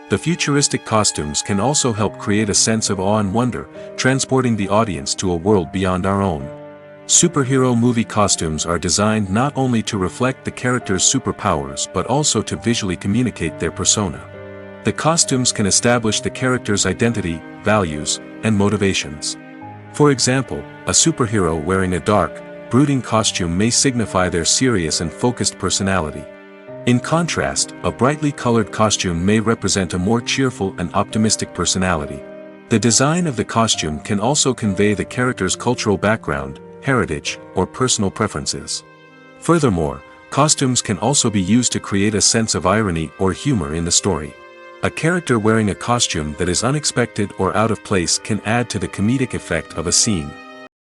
The futuristic costumes can also help create a sense of awe and wonder, transporting the audience to a world beyond our own. Superhero movie costumes are designed not only to reflect the character's superpowers but also to visually communicate their persona. The costumes can establish the character's identity, values, and motivations. For example, a superhero wearing a dark, brooding costume may signify their serious and focused personality. In contrast, a brightly colored costume may represent a more cheerful and optimistic personality. The design of the costume can also convey the character's cultural background, heritage, or personal preferences. Furthermore, costumes can also be used to create a sense of irony or humor in the story. A character wearing a costume that is unexpected or out of place can add to the comedic effect of a scene.